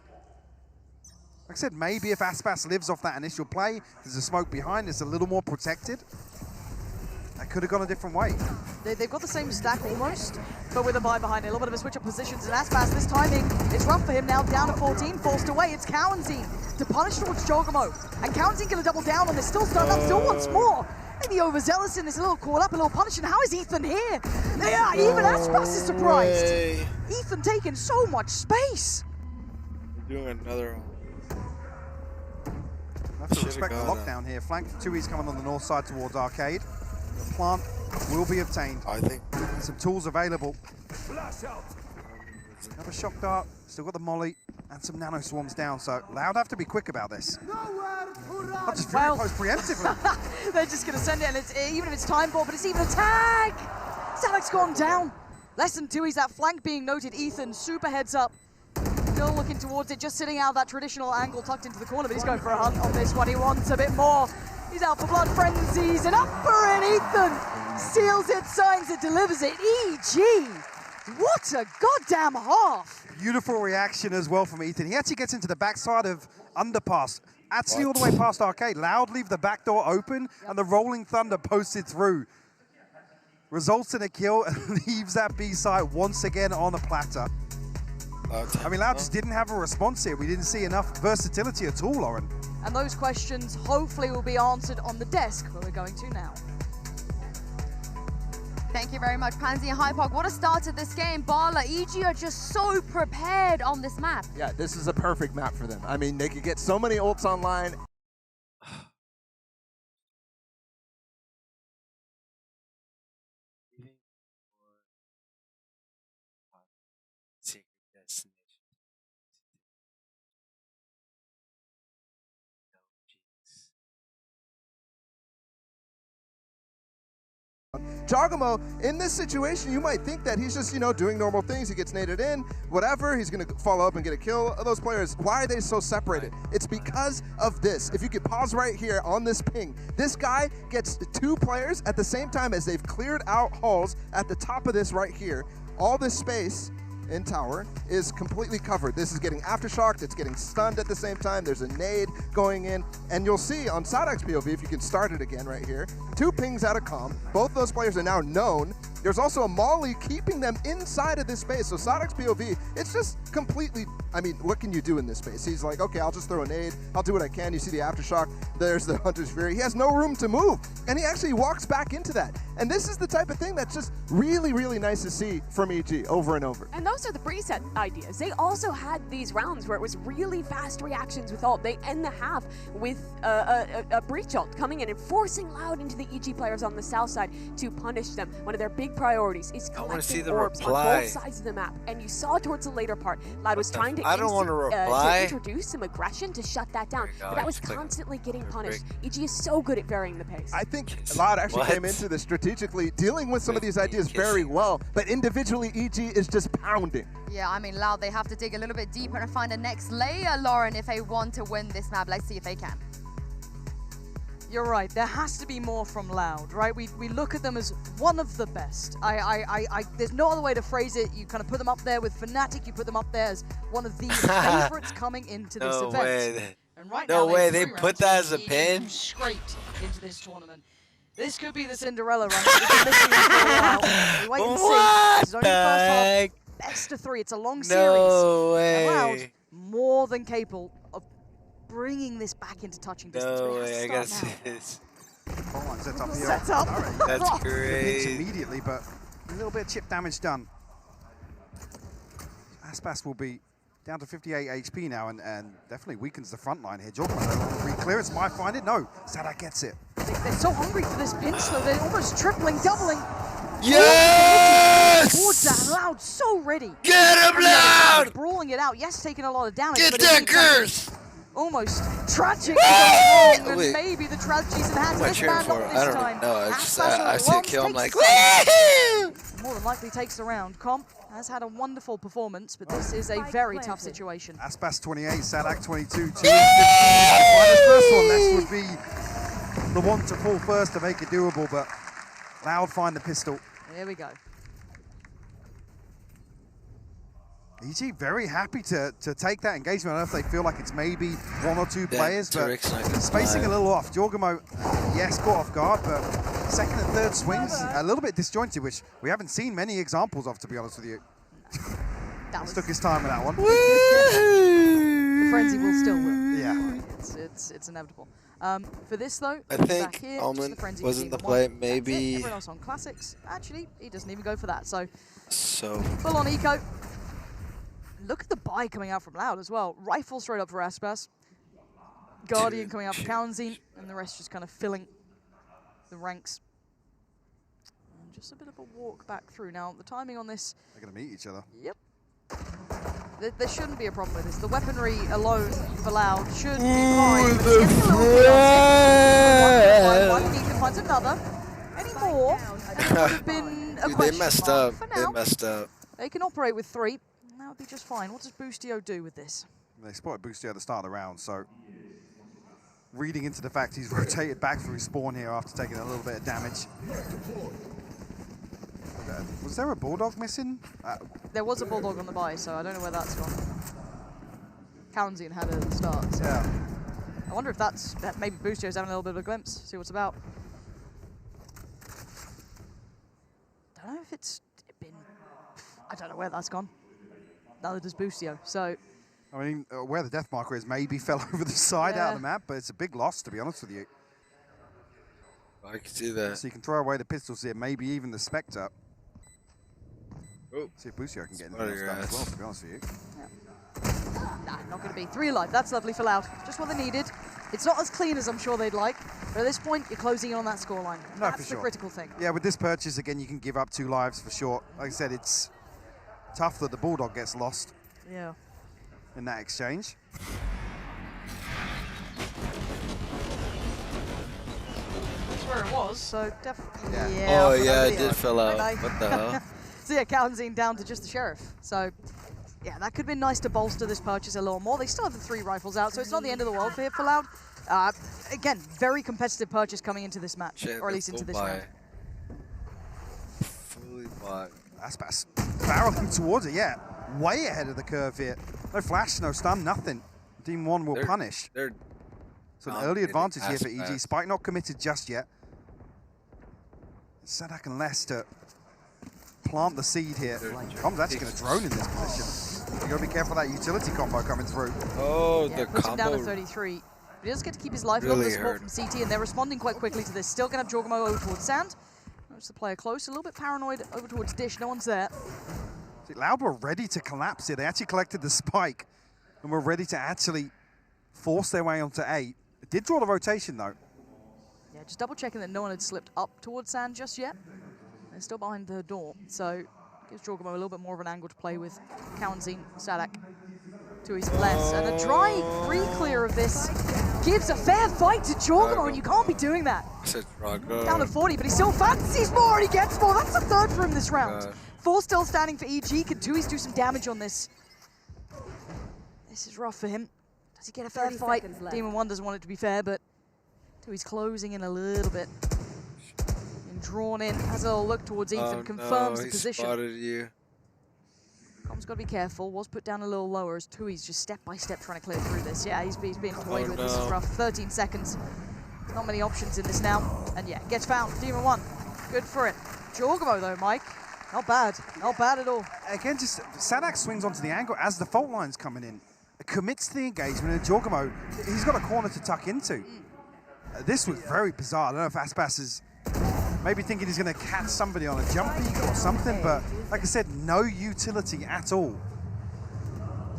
Like I said, maybe if Aspas lives off that initial play, there's a smoke behind, it's a little more protected. That could have gone a different way. They've got the same stack almost, but with a buy behind it. A little bit of a switch of positions, and Aspas, this timing, it's rough for him now, down to 14, forced away. It's Kalanzine to punish towards Jorgamo. And Kalanzine going to double down on this, still stunned up, still wants more. Maybe overzealous in this, a little caught up, a little punish, and how is Ethan here? Yeah, even Aspas is surprised. Ethan taking so much space. Doing another one. Have to respect the lockdown here. Flank 2E's coming on the north side towards Arcade. The plant will be obtained. I think. And some tools available. Another shock dart. Still got the molly and some nano swarms down. So Loud have to be quick about this. I'll just Fury Post preemptively. They're just going to send it, and it's even if it's time bomb, but it's even a tag. Salak's gone down. Less than 2, he's that flank being noted. Ethan, super heads up. Still looking towards it, just sitting out that traditional angle tucked into the corner, but he's going for a hunt on this one. He wants a bit more. He's out for blood frenzies, and up for it, Ethan. Seals it, signs it, delivers it. EG. What a goddamn half. Beautiful reaction as well from Ethan. He actually gets into the backside of Underpass, actually all the way past Arcade. Loud leave the back door open, and the Rolling Thunder posted through. Results in a kill and leaves that B site once again on a platter. I mean, Loud just didn't have a response here. We didn't see enough versatility at all, Lauren. And those questions hopefully will be answered on the desk where we're going to now. Thank you very much, Pansy and Hypok. What a start to this game. Bala, EG are just so prepared on this map. Yeah, this is a perfect map for them. I mean, they could get so many ults online. Jargamo, in this situation, you might think that he's just, you know, doing normal things. He gets naded in, whatever. He's going to follow up and get a kill. Those players, why are they so separated? It's because of this. If you could pause right here on this ping, this guy gets 2 players at the same time as they've cleared out halls at the top of this right here. All this space in tower is completely covered. This is getting aftershocked, it's getting stunned at the same time, there's a nade going in, and you'll see on Sadak's POV, if you can start it again right here, 2 pings out of comm, both those players are now known. There's also a molly keeping them inside of this space, so Sadak's POV, it's just completely, I mean, what can you do in this space? He's like, okay, I'll just throw a nade, I'll do what I can. You see the aftershock, there's the Hunter's Fury. He has no room to move, and he actually walks back into that. And this is the type of thing that's just really, really nice to see from EG over and over. And those are the preset ideas. They also had these rounds where it was really fast reactions with ult. They end the half with a breach ult coming in and forcing Loud into the EG players on the south side to punish them. One of their big priorities is collecting orbs on both sides of the map. And you saw towards the later part, Loud was trying to, to introduce some aggression to shut that down. But that was constantly getting punished. EG is so good at varying the pace. I think Loud actually came into this strategically dealing with some of these ideas very well, but individually EG is just pounding. Yeah, I mean, Loud, they have to dig a little bit deeper and find a next layer, Lauren, if they want to win this map. Let's see if they can. You're right, there has to be more from Loud, right? We look at them as one of the best. There's no other way to phrase it. You kind of put them up there with Fnatic, you put them up there as one of the favorites coming into this event. Way. And right No now, way, they put that as a pin? Straight into this tournament. This could be the Cinderella run. We've been missing it for a while. We wait and see. This is only the first half. Best of 3. It's a long series. No way. And Loud, more than capable of bringing this back into touching distance. No way, I gotta see this. Set up here. Set up. That's great. Immediately, but a little bit of chip damage done. Aspas will be down to 58 HP now, and definitely weakens the front line here. Jorkman, free clearance, might find it. No, Sadak gets it. They're so hungry for this pinch, though. They're almost tripling, doubling. Yes! Towards that. Loud, so ready. Get him, Loud! Brawling it out. Yes, taking a lot of damage. Get but that curse! Almost tragic. And maybe the tragedies in hands. What am I This cheering man for? not I this don't time. know. I see a kill, I'm like, more than likely takes the round. Comp has had a wonderful performance, but this is a very tough situation. Aspas 28, Sadak 22. 2 instances. The first one, this would be the one to fall first to make it doable, but Loud find the pistol. Here we go. EG very happy to take that engagement. I don't know if they feel like it's maybe 1 or 2 players, but spacing a little off. Jorgamo, yes, caught off guard, but second and third swings, a little bit disjointed, which we haven't seen many examples of, to be honest with you. Took his time with that one. The frenzy will still win. Yeah. It's inevitable. For this though, I back think here, Almond the frenzy wasn't the being play. one. Maybe. Everyone else on classics. Actually, he doesn't even go for that. So full on eco. Look at the buy coming out from Loud as well. Rifle straight up for Aspas. Guardian coming out for Kaunzine, and the rest just kind of filling the ranks. And just a bit of a walk back through. Now, the timing on this... They're going to meet each other. Yep. There shouldn't be a problem with this. The weaponry alone for Loud should be fine. But it's getting a little chaotic. One, Ethan finds another. Any more? And it would have been a Dude, question they messed mark. up. For They now, messed up. they can operate with 3. And that would be just fine. What does Boostio do with this? They spotted Boostio at the start of the round, so reading into the fact he's rotated back through spawn here after taking a little bit of damage. Was there a Bulldog missing? There was a Bulldog on the buy, so I don't know where that's gone. Kalenzian had it at the start. So Yeah. I wonder if that maybe Boostio's having a little bit of a glimpse, see what's about. Don't know if it's been. I don't know where that's gone. Neither does Boostio. So. I mean, where the death marker is maybe fell over the side out of the map, but it's a big loss, to be honest with you. I can see that. So you can throw away the pistols here, maybe even the Spectre. Oh. See if Boostio can get anything else done as well, to be honest with you. Nah, not going to be. 3 alive. That's lovely for Loud. Just what they needed. It's not as clean as I'm sure they'd like, but at this point, you're closing in on that scoreline. No, That's for the sure. critical thing. Yeah, with this purchase, again, you can give up 2 lives for sure. Like I said, it's tough that the Bulldog gets lost Yeah. in that exchange. That's where it was, so definitely. Yeah. Oh, yeah, it did fell out. Bye-bye. What the hell? So yeah, Kalenzian down to just the Sheriff. So yeah, that could be nice to bolster this purchase a little more. They still have the 3 rifles out, so it's not the end of the world for here for Loud. Again, very competitive purchase coming into this match, Shit, or at least into this round. Fully bought. Aspas barreling towards it, yeah. Way ahead of the curve here. No flash, no stun, nothing. Team 1 will punish. So an early advantage here for EG. Spike not committed just yet. Sadak and Les to plant the seed here. Com's actually going to drone in this position. You got to be careful of that utility combo coming through. Oh, Yeah, the puts him down to combo. 33. But he does get to keep his life. Really Really support hurt. from CT, and they're responding quite quickly to this. Still going to have Jorgamo over towards Sand. Notice the player close, a little bit paranoid over towards Dish. No one's there. See, Loud were ready to collapse here. They actually collected the spike and were ready to actually force their way onto 8. It did draw the rotation though. Yeah, just double checking that no one had slipped up towards Sand just yet. They're still behind the door, so gives Jorgamo a little bit more of an angle to play with. Kalenzian, Sadak to his left, and a dry re-clear of this gives a fair fight to Jorgamo, and you can't be doing that. Down to 40, but he still fancies more, and he gets more. That's the 3rd for him this round. 4 still standing for EG. Can Tui's do some damage on this? This is rough for him. Does he get a fair fight? Demon 1 doesn't want it to be fair, but Tui's closing in a little bit. Being drawn in, has a little look towards Ethan, confirms the position. Spotted you. Com's got to be careful. Was put down a little lower as Tui's just step by step trying to clear through this. Yeah, he's being played with. This is rough. 13 seconds. Not many options in this now. And yeah, gets found. Demon 1. Good for it. Jorgamo though, Mike. Not bad. Not bad at all. Again, just Sadak swings onto the angle as the fault line's coming in. Commits to the engagement, and Jorgamo, he's got a corner to tuck into. This was very bizarre. I don't know if Aspas is maybe thinking he's going to catch somebody on a jump peak or something, but like I said, no utility at all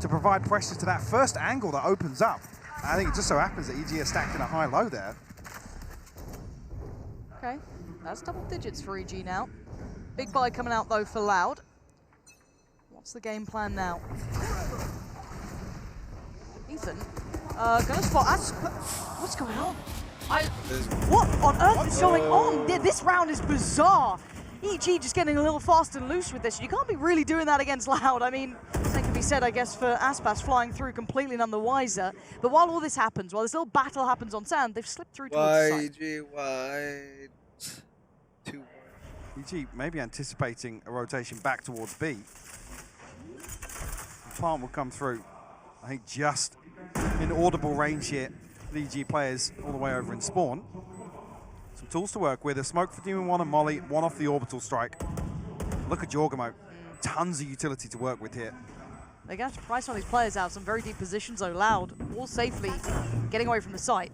to provide pressure to that first angle that opens up. I think it just so happens that EG are stacked in a high-low there. Okay, that's double digits for EG now. Big buy coming out though for Loud. What's the game plan now? Ethan, gonna spot Aspas. What's going on? What on earth is going on? Yeah, this round is bizarre. EG just getting a little fast and loose with this. You can't be really doing that against Loud. I mean, same can be said, I guess, for Aspas flying through completely none the wiser. But while all this happens, while this little battle happens on Sand, they've slipped through towards the side. EG wide. 2-1. EG maybe anticipating a rotation back towards B. Plant will come through. I think just in audible range here. The EG players all the way over in spawn. Some tools to work with. A smoke for Demon 1 and Molly, 1 off the orbital strike. Look at Jorgamo. Tons of utility to work with here. They're going to have to price one of these players out. Some very deep positions though. Loud, all safely getting away from the site.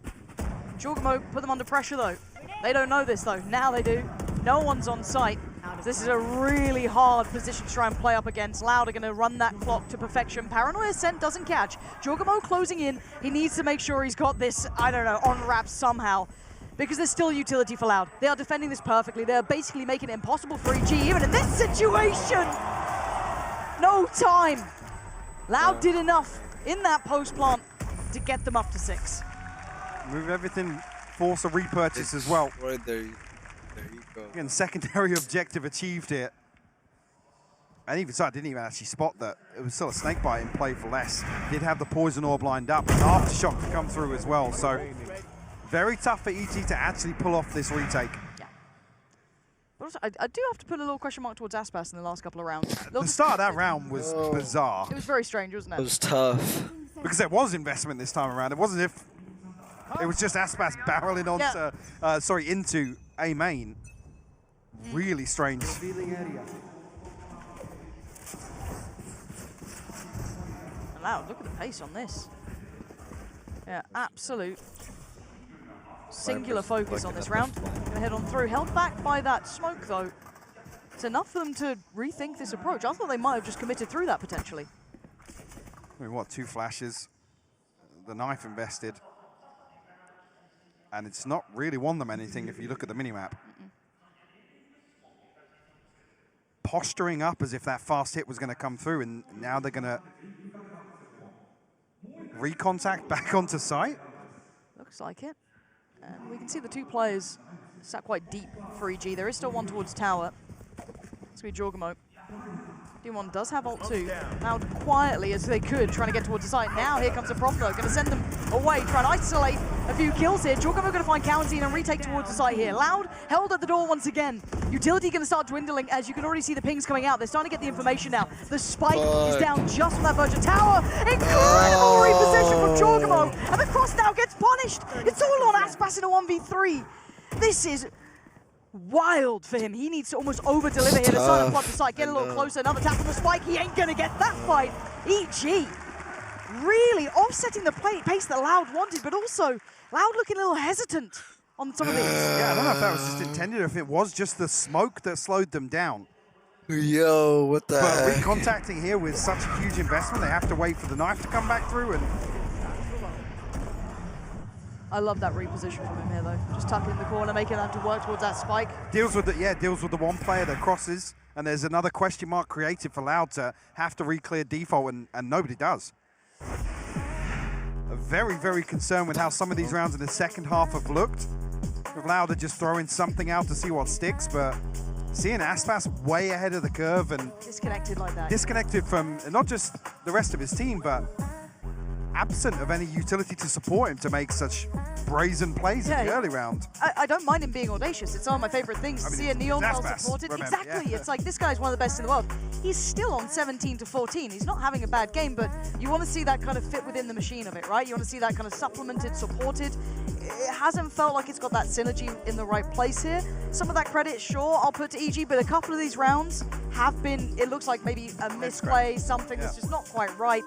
Jorgamo put them under pressure though. They don't know this though. Now they do. No one's on site. This is a really hard position to try and play up against. Loud are going to run that clock to perfection. Paranoia Scent doesn't catch. Jorgamo closing in. He needs to make sure he's got this, I don't know, on wraps somehow. Because there's still utility for Loud. They are defending this perfectly. They're basically making it impossible for EG, even in this situation. No time. Loud did enough in that post plant to get them up to 6. Move everything, force a repurchase as well. Right there you go. Again, secondary objective achieved here. And even so, I didn't even actually spot that. It was still a snake bite in play for less. Did have the poison orb lined up, and aftershock to come through as well. So very tough for EG to actually pull off this retake. Yeah. But also, I do have to put a little question mark towards Aspas in the last couple of rounds. The start of that round was bizarre. It was very strange, wasn't it? It was tough. Because there was investment this time around. It wasn't if it was just Aspas barreling onto, into A main. Really strange. Loud, look at the pace on this. Yeah, absolute singular focus on this round. Gonna head on through. Held back by that smoke though. It's enough for them to rethink this approach. I thought they might have just committed through that potentially. I mean, what, 2 flashes? The knife invested. And it's not really won them anything if you look at the minimap. Posturing up as if that fast hit was going to come through, and now they're going to recontact back onto site. Looks like it. And we can see the 2 players sat quite deep for EG. There is still one towards tower. It's going to be Jorgamo. D1 does have ult 2. Now quietly as they could, trying to get towards the site. Now here comes a Prompto, going to send them away, trying to isolate a few kills here. Jorgamo going to find County and retake towards the site here. Loud held at the door once again. Utility going to start dwindling as you can already see the pings coming out. They're starting to get the information now. The spike is down just from that Virgin Tower. Incredible reposition from Jorgamo. And the cross now gets punished. It's all on Aspas in a 1v3. This is wild for him. He needs to almost over-deliver here to start to the site. Get a little closer. Another tap on the spike. He ain't going to get that fight. EG really offsetting the pace that Loud wanted, but also Loud looking a little hesitant on some of these. Yeah, I don't know if that was just intended or if it was just the smoke that slowed them down. Yo, what the But heck? recontacting here with such a huge investment, they have to wait for the knife to come back through. And I love that reposition from him here, though. Just tucking in the corner, making them to work towards that spike. deals with the one player that crosses, and there's another question mark created for Loud to have to re-clear default, and nobody does. Very, very concerned with how some of these rounds in the second half have looked. With Loud are just throwing something out to see what sticks, but seeing Aspas way ahead of the curve and disconnected like that. Disconnected from not just the rest of his team, but absent of any utility to support him to make such brazen plays in the early round. I don't mind him being audacious. It's one of my favorite things to see a Neon well supported. Remember, exactly. It's like this guy's one of the best in the world. He's still on 17-14. He's not having a bad game, but you want to see that kind of fit within the machine of it, right? You want to see that kind of supplemented, supported. It hasn't felt like it's got that synergy in the right place here. Some of that credit, sure, I'll put to EG, but a couple of these rounds have been, it looks like maybe a misplay, something that's just not quite right.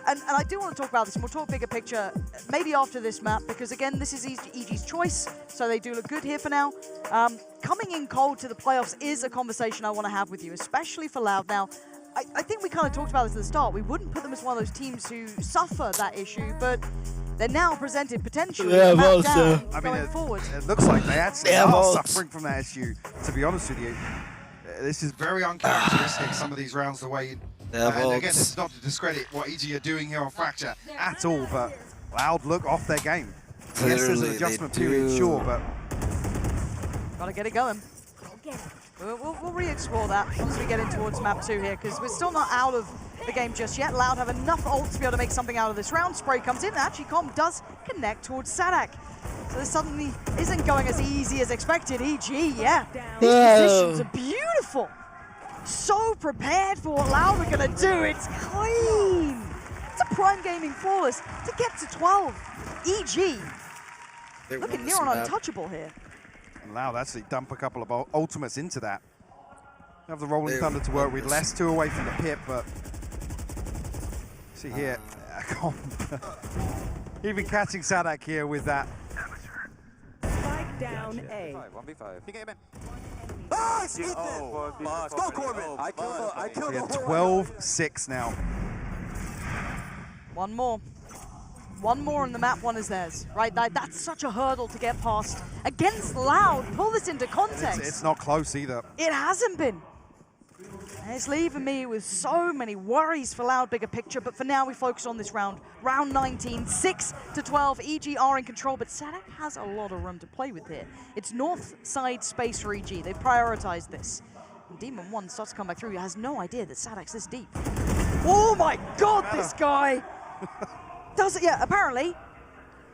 And I do want to talk about this, and we'll talk bigger picture maybe after this map, because again, this is EG's choice, so they do look good here for now. Coming in cold to the playoffs is a conversation I want to have with you, especially for Loud. Now, I think we kind of talked about this at the start. We wouldn't put them as one of those teams who suffer that issue, but they're now presented potentially going forward. It looks like they actually are suffering from that issue, to be honest with you. This is very uncharacteristic, some of these rounds, the way... and again, this is not to discredit what EG are doing here on Fracture at all, but Loud look off their game. Yes, there's an adjustment period, sure, but... Gotta get it going. We'll re-explore that once we get in towards map 2 here, because we're still not out of the game just yet. Loud have enough ult to be able to make something out of this round. Spray comes in, and actually Com does connect towards Sadak. So this suddenly isn't going as easy as expected. EG, yeah. These positions are beautiful. So prepared for what Loud are gonna do. It's clean. It's a Prime Gaming flawless to get to 12. EG. Looking near on untouchable here. And Loud actually dump a couple of ultimates into that. Have the Rolling Thunder to work with, less 2 away from the pit, but see here, even catching Sadak here with that. Spike down A. 1v5. He get him in. Go Corbin! I killed the 12-6 now. One more. One more and the map 1 is theirs, right? That's such a hurdle to get past. Against Loud, pull this into context. It's not close either. It hasn't been. It's leaving me with so many worries for Loud bigger picture, but for now we focus on this round. Round 19, 6-12, EG are in control, but Sadak has a lot of room to play with here. It's north side space for EG, they've prioritized this. And Demon 1 starts to come back through, he has no idea that Sadak's this deep. Oh my god, this guy! Apparently,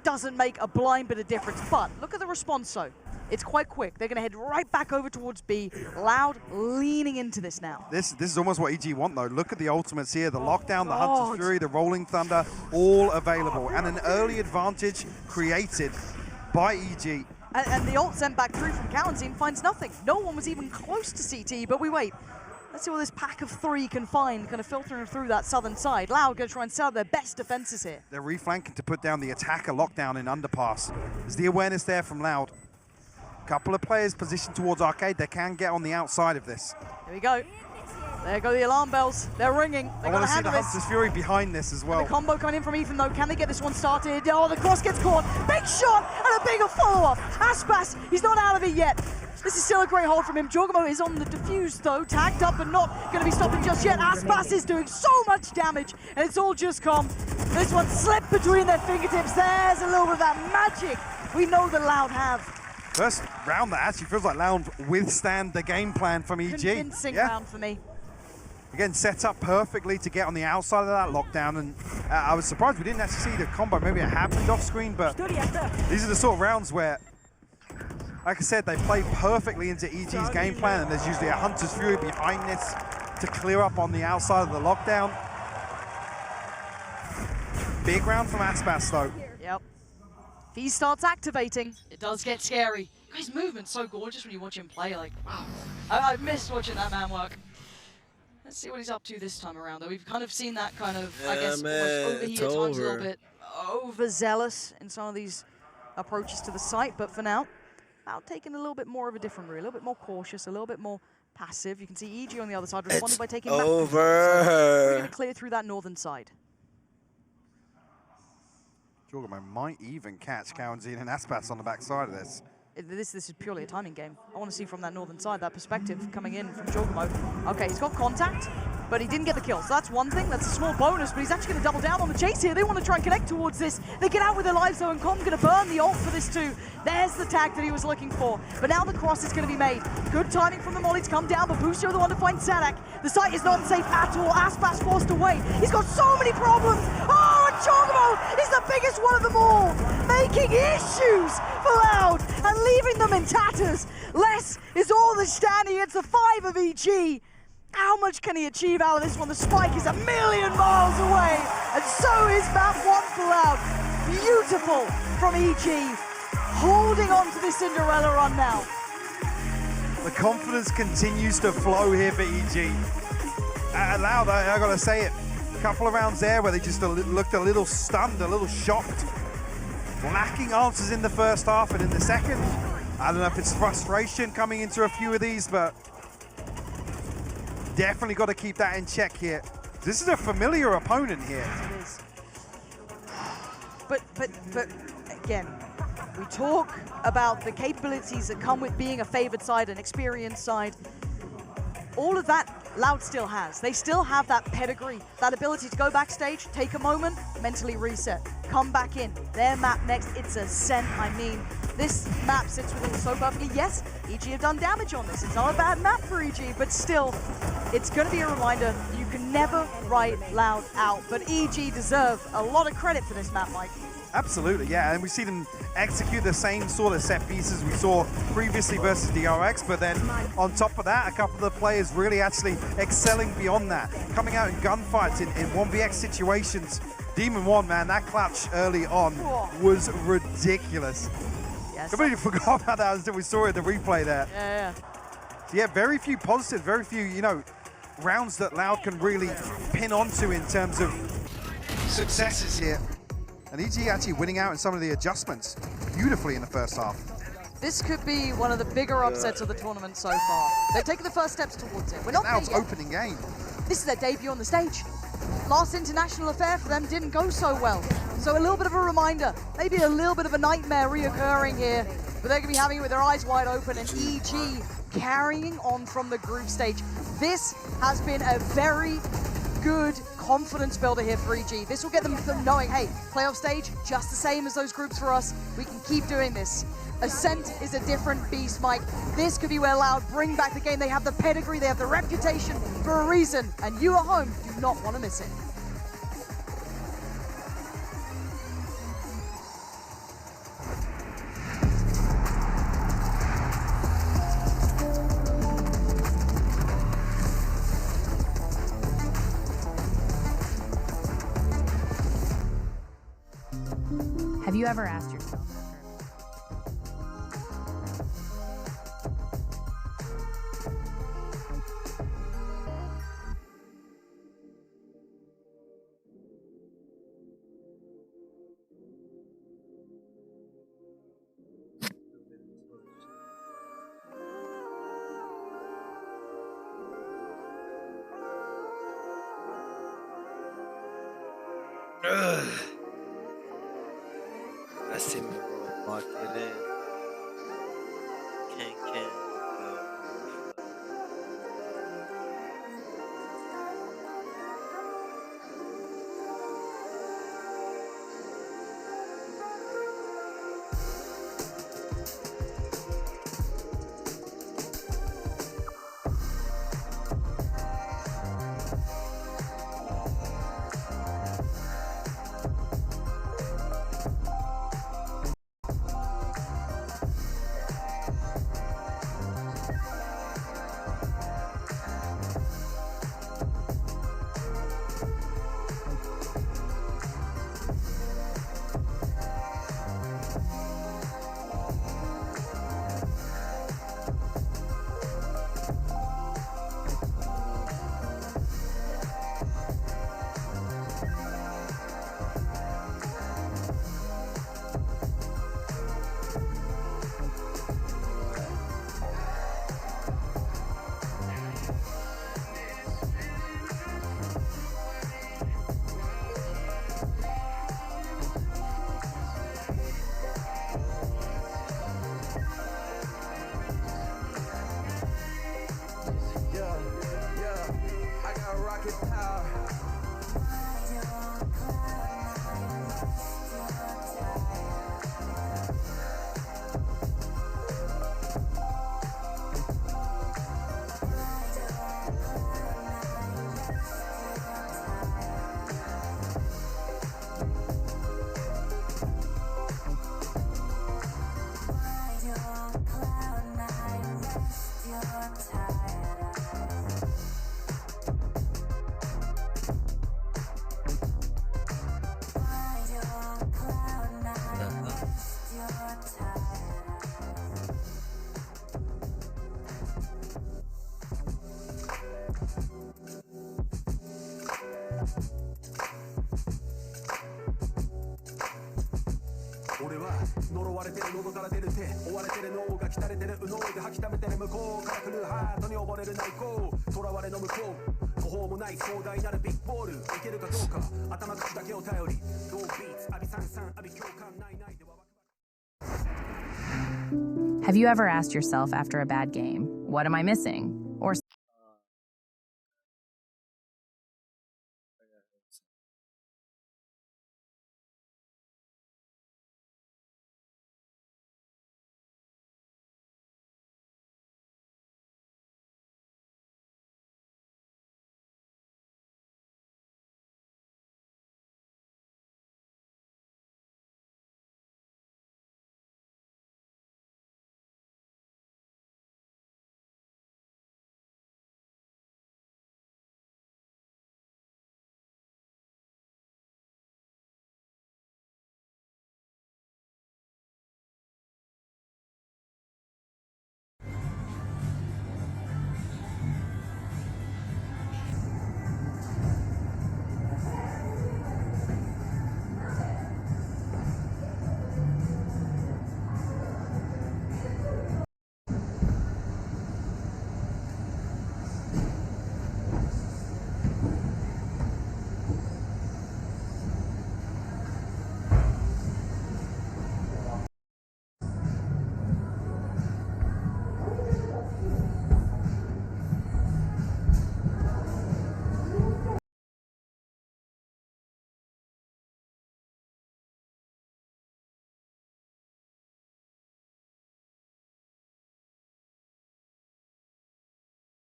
doesn't make a blind bit of difference, but look at the response though. It's quite quick. They're going to head right back over towards B. Loud leaning into this now. This is almost what EG want, though. Look at the ultimates here. The lockdown, the Hunter's Fury, the Rolling Thunder, all available. And an early advantage created by EG. And the ult sent back through from Cowanzine finds nothing. No one was even close to CT, but we wait. Let's see what this pack of 3 can find, kind of filtering through that southern side. Loud going to try and set up their best defenses here. They're reflanking to put down the attacker lockdown in underpass. There's the awareness there from Loud. Couple of players positioned towards Arcade. They can get on the outside of this. Here we go. There go the alarm bells. They're ringing. They're going to handle this. I want to see the Hunter's Fury behind this as well. And the combo coming in from Ethan, though. Can they get this one started? Oh, the cross gets caught. Big shot and a bigger follow-up. Aspas, he's not out of it yet. This is still a great hold from him. Jorgamo is on the defuse, though. Tagged up and not going to be stopping just yet. Aspas is doing so much damage, and it's all just come. This one slipped between their fingertips. There's a little bit of that magic we know that Loud have. First round that actually feels like Loud withstand the game plan from EG. Convincing round for me. Again, set up perfectly to get on the outside of that lockdown, and I was surprised we didn't actually see the combo. Maybe it happened off screen, but these are the sort of rounds where, like I said, they play perfectly into EG's game plan, and there's usually a Hunter's Fury behind this to clear up on the outside of the lockdown. Big round from Aspas, though. Yep. If he starts activating, it does get scary. His movement's so gorgeous when you watch him play, like, wow. I've missed watching that man work. Let's see what he's up to this time around, though. We've kind of seen that kind of, I guess, almost overheat at times, a little bit overzealous in some of these approaches to the site, but for now, Loud taking a little bit more of a different route, a little bit more cautious, a little bit more passive. You can see EG on the other side responding by taking back. So we're going to clear through that northern side. Jorgamo might even catch Cowanzine and Aspas on the back side of this. This is purely a timing game. I want to see from that northern side, that perspective coming in from Jorgamo. Okay, he's got contact, but he didn't get the kill. So that's one thing, that's a small bonus, but he's actually going to double down on the chase here. They want to try and connect towards this. They get out with their lives though, and Com's going to burn the ult for this too. There's the tag that he was looking for. But now the cross is going to be made. Good timing from the Molly to come down, but Boostio the one to find Sadak. The site is not safe at all. Aspas forced away. He's got so many problems. Oh, and Jorgamo is the biggest one of them all, making issues for Loud and leaving them in tatters. Less is all that's standing. It's the 5 of EG. How much can he achieve out of this one? The spike is 1,000,000 miles away, and so is map 1 for Loud. Beautiful from EG, holding on to the Cinderella run now. The confidence continues to flow here for EG. Loud, I gotta say it, a couple of rounds there where they just looked a little stunned, a little shocked. Lacking answers in the first half, and in the second, I don't know if it's frustration coming into a few of these, but definitely got to keep that in check here. This is a familiar opponent here. It is. But again, we talk about the capabilities that come with being a favored side, an experienced side. All of that Loud still has. They still have that pedigree, that ability to go backstage, take a moment, mentally reset, come back in. Their map next, it's Ascent. I mean, this map sits with them so perfectly. Yes, EG have done damage on this. It's not a bad map for EG, but still, it's going to be a reminder you can never write Loud out. But EG deserve a lot of credit for this map, Mike. Absolutely, yeah, and we see them execute the same sort of set pieces we saw previously versus DRX, but then on top of that, a couple of the players really actually excelling beyond that, coming out in gunfights in 1vx situations. Demon 1, man, that clutch early on was ridiculous. Yes. Completely forgot about that until we saw it, the replay there. Yeah. So yeah, very few positives, very few, you know, rounds that Loud can really pin onto in terms of successes here. And EG actually winning out in some of the adjustments beautifully in the first half. This could be one of the bigger upsets of the tournament so far. They've taken the first steps towards it. We're not Loud's there yet. opening game. This is their debut on the stage. Last international affair for them didn't go so well. So a little bit of a reminder, maybe a little bit of a nightmare reoccurring here, but they're gonna be having it with their eyes wide open, and EG carrying on from the group stage. This has been a very good confidence builder here for EG. This will get them knowing, hey, playoff stage, just the same as those groups for us. We can keep doing this. Ascent is a different beast, Mike. This could be where Loud bring back the game. They have the pedigree, they have the reputation for a reason, and you at home do not want to miss it. Have you ever asked yourself Assim mesmo, pode querer. Quem quer? Have you ever asked yourself after a bad game, what am I missing? Or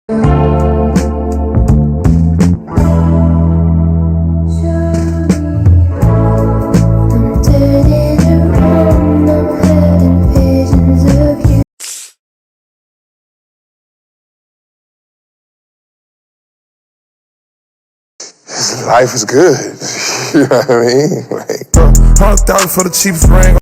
Life is good. You know what I mean? Like, $100,000 for the cheapest ring.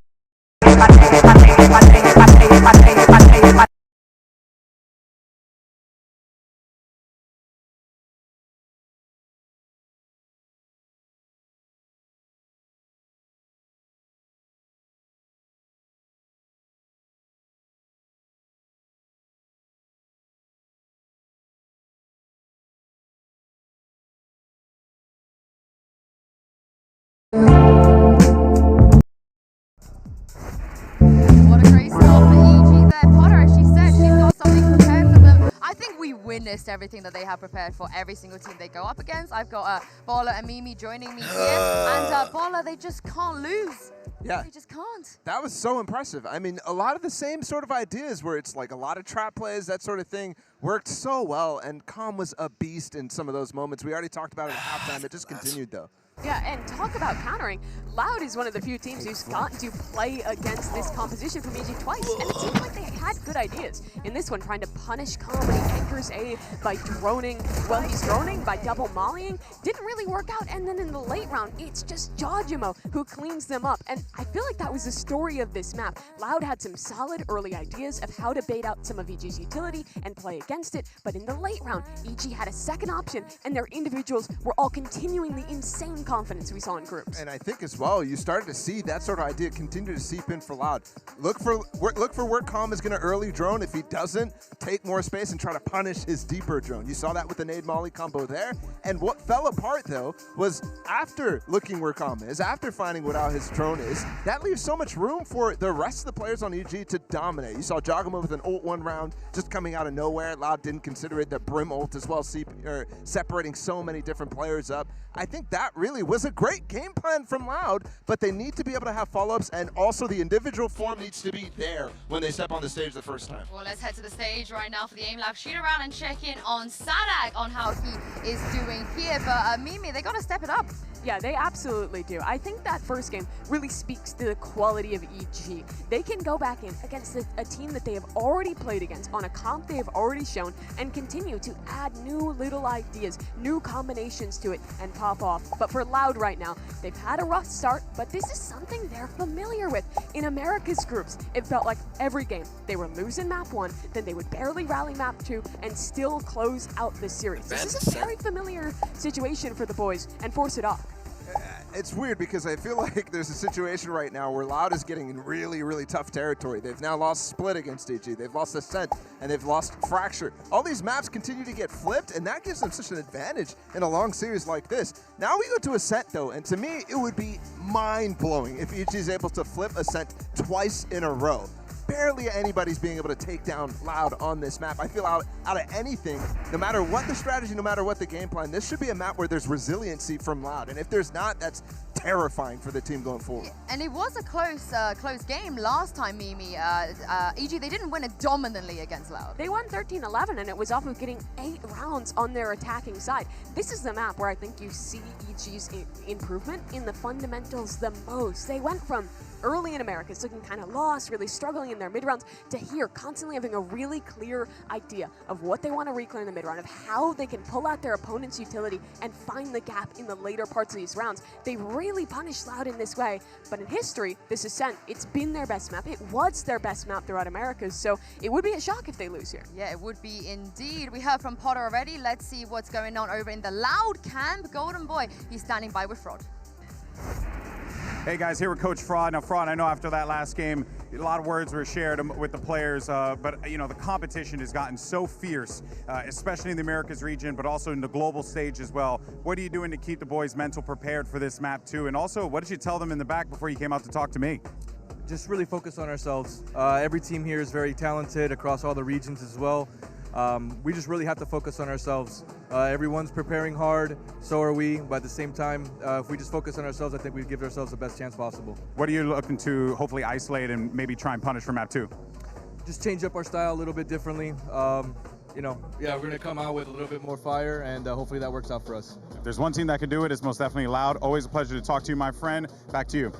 What a great start for EG there. Potter, as she said, she's got something prepared for them. I think we witnessed everything that they have prepared for every single team they go up against. I've got Bola and Mimi joining me here. And Bola, they just can't lose. Yeah. They just can't. That was so impressive. I mean, a lot of the same sort of ideas where it's like a lot of trap plays, that sort of thing, worked so well. And Calm was a beast in some of those moments. We already talked about it at halftime. It just continued, though. Yeah, and talk about countering. Loud is one of the few teams who's gotten to play against this composition from EG twice, and it seems like they had good ideas. In this one, trying to punish Calm when he anchors A by droning, well, he's droning by double mollying, didn't really work out, and then in the late round, it's just Jajimo who cleans them up, and I feel like that was the story of this map. Loud had some solid early ideas of how to bait out some of EG's utility and play against it, but in the late round, EG had a second option, and their individuals were all continuing the insane confidence we saw in groups. And I think as well, you started to see that sort of idea continue to seep in for Loud. Look for where Calm is going to early drone. If he doesn't, take more space and try to punish his deeper drone. You saw that with the nade molly combo there. And what fell apart though was after looking where Calm is, after finding what out his drone is, that leaves so much room for the rest of the players on EG to dominate. You saw Jogamo with an ult one round just coming out of nowhere. Loud didn't consider it. The Brim ult as well, separating so many different players up. I think that really was a great game plan from Loud, but they need to be able to have follow-ups, and also the individual form needs to be there when they step on the stage the first time. Well, let's head to the stage right now for the aim lab shoot around and check in on Sadak on how he is doing here. But Mimi, they got to step it up. Yeah, they absolutely do. I think that first game really speaks to the quality of EG. They can go back in against a team that they have already played against on a comp they have already shown and continue to add new little ideas, new combinations to it and pop off. But for Loud right now, they've had a rough start, but this is something they're familiar with. In America's groups, it felt like every game they were losing map 1, then they would barely rally map 2 and still close out the series. This is a very familiar situation for the boys, and force it off. It's weird because I feel like there's a situation right now where Loud is getting in really, really tough territory. They've now lost Split against EG, they've lost Ascent, and they've lost Fracture. All these maps continue to get flipped, and that gives them such an advantage in a long series like this. Now we go to Ascent though, and to me, it would be mind-blowing if EG is able to flip Ascent twice in a row. Barely anybody's being able to take down Loud on this map. I feel out of anything, no matter what the strategy, no matter what the game plan, this should be a map where there's resiliency from Loud. And if there's not, that's terrifying for the team going forward. And it was a close game last time, Mimi. EG, they didn't win it dominantly against Loud. They won 13-11, and it was off of getting 8 rounds on their attacking side. This is the map where I think you see EG's improvement in the fundamentals the most. They went from early in Americas looking kind of lost, really struggling in their mid-rounds, to here constantly having a really clear idea of what they want to reclaim in the mid-round, of how they can pull out their opponent's utility and find the gap in the later parts of these rounds. They really punished Loud in this way, but in history, this Ascent, it's been their best map. It was their best map throughout Americas, so it would be a shock if they lose here. Yeah, it would be indeed. We heard from Potter already. Let's see what's going on over in the Loud camp. Golden Boy, he's standing by with Fraud. Hey guys, here with Coach Fraud. Now Fraud, I know after that last game, a lot of words were shared with the players, but you know, the competition has gotten so fierce, especially in the Americas region, but also in the global stage as well. What are you doing to keep the boys mental prepared for this map too? And also, what did you tell them in the back before you came out to talk to me? Just really focus on ourselves. Every team here is very talented across all the regions as well. We just really have to focus on ourselves. Everyone's preparing hard, so are we, but at the same time, if we just focus on ourselves, I think we give ourselves the best chance possible. What are you looking to hopefully isolate and maybe try and punish for map 2? Just change up our style a little bit differently. you know, yeah, we're gonna come out with a little bit more fire, and hopefully that works out for us. If there's one team that can do it, it's most definitely Loud. Always a pleasure to talk to you, my friend. Back to you.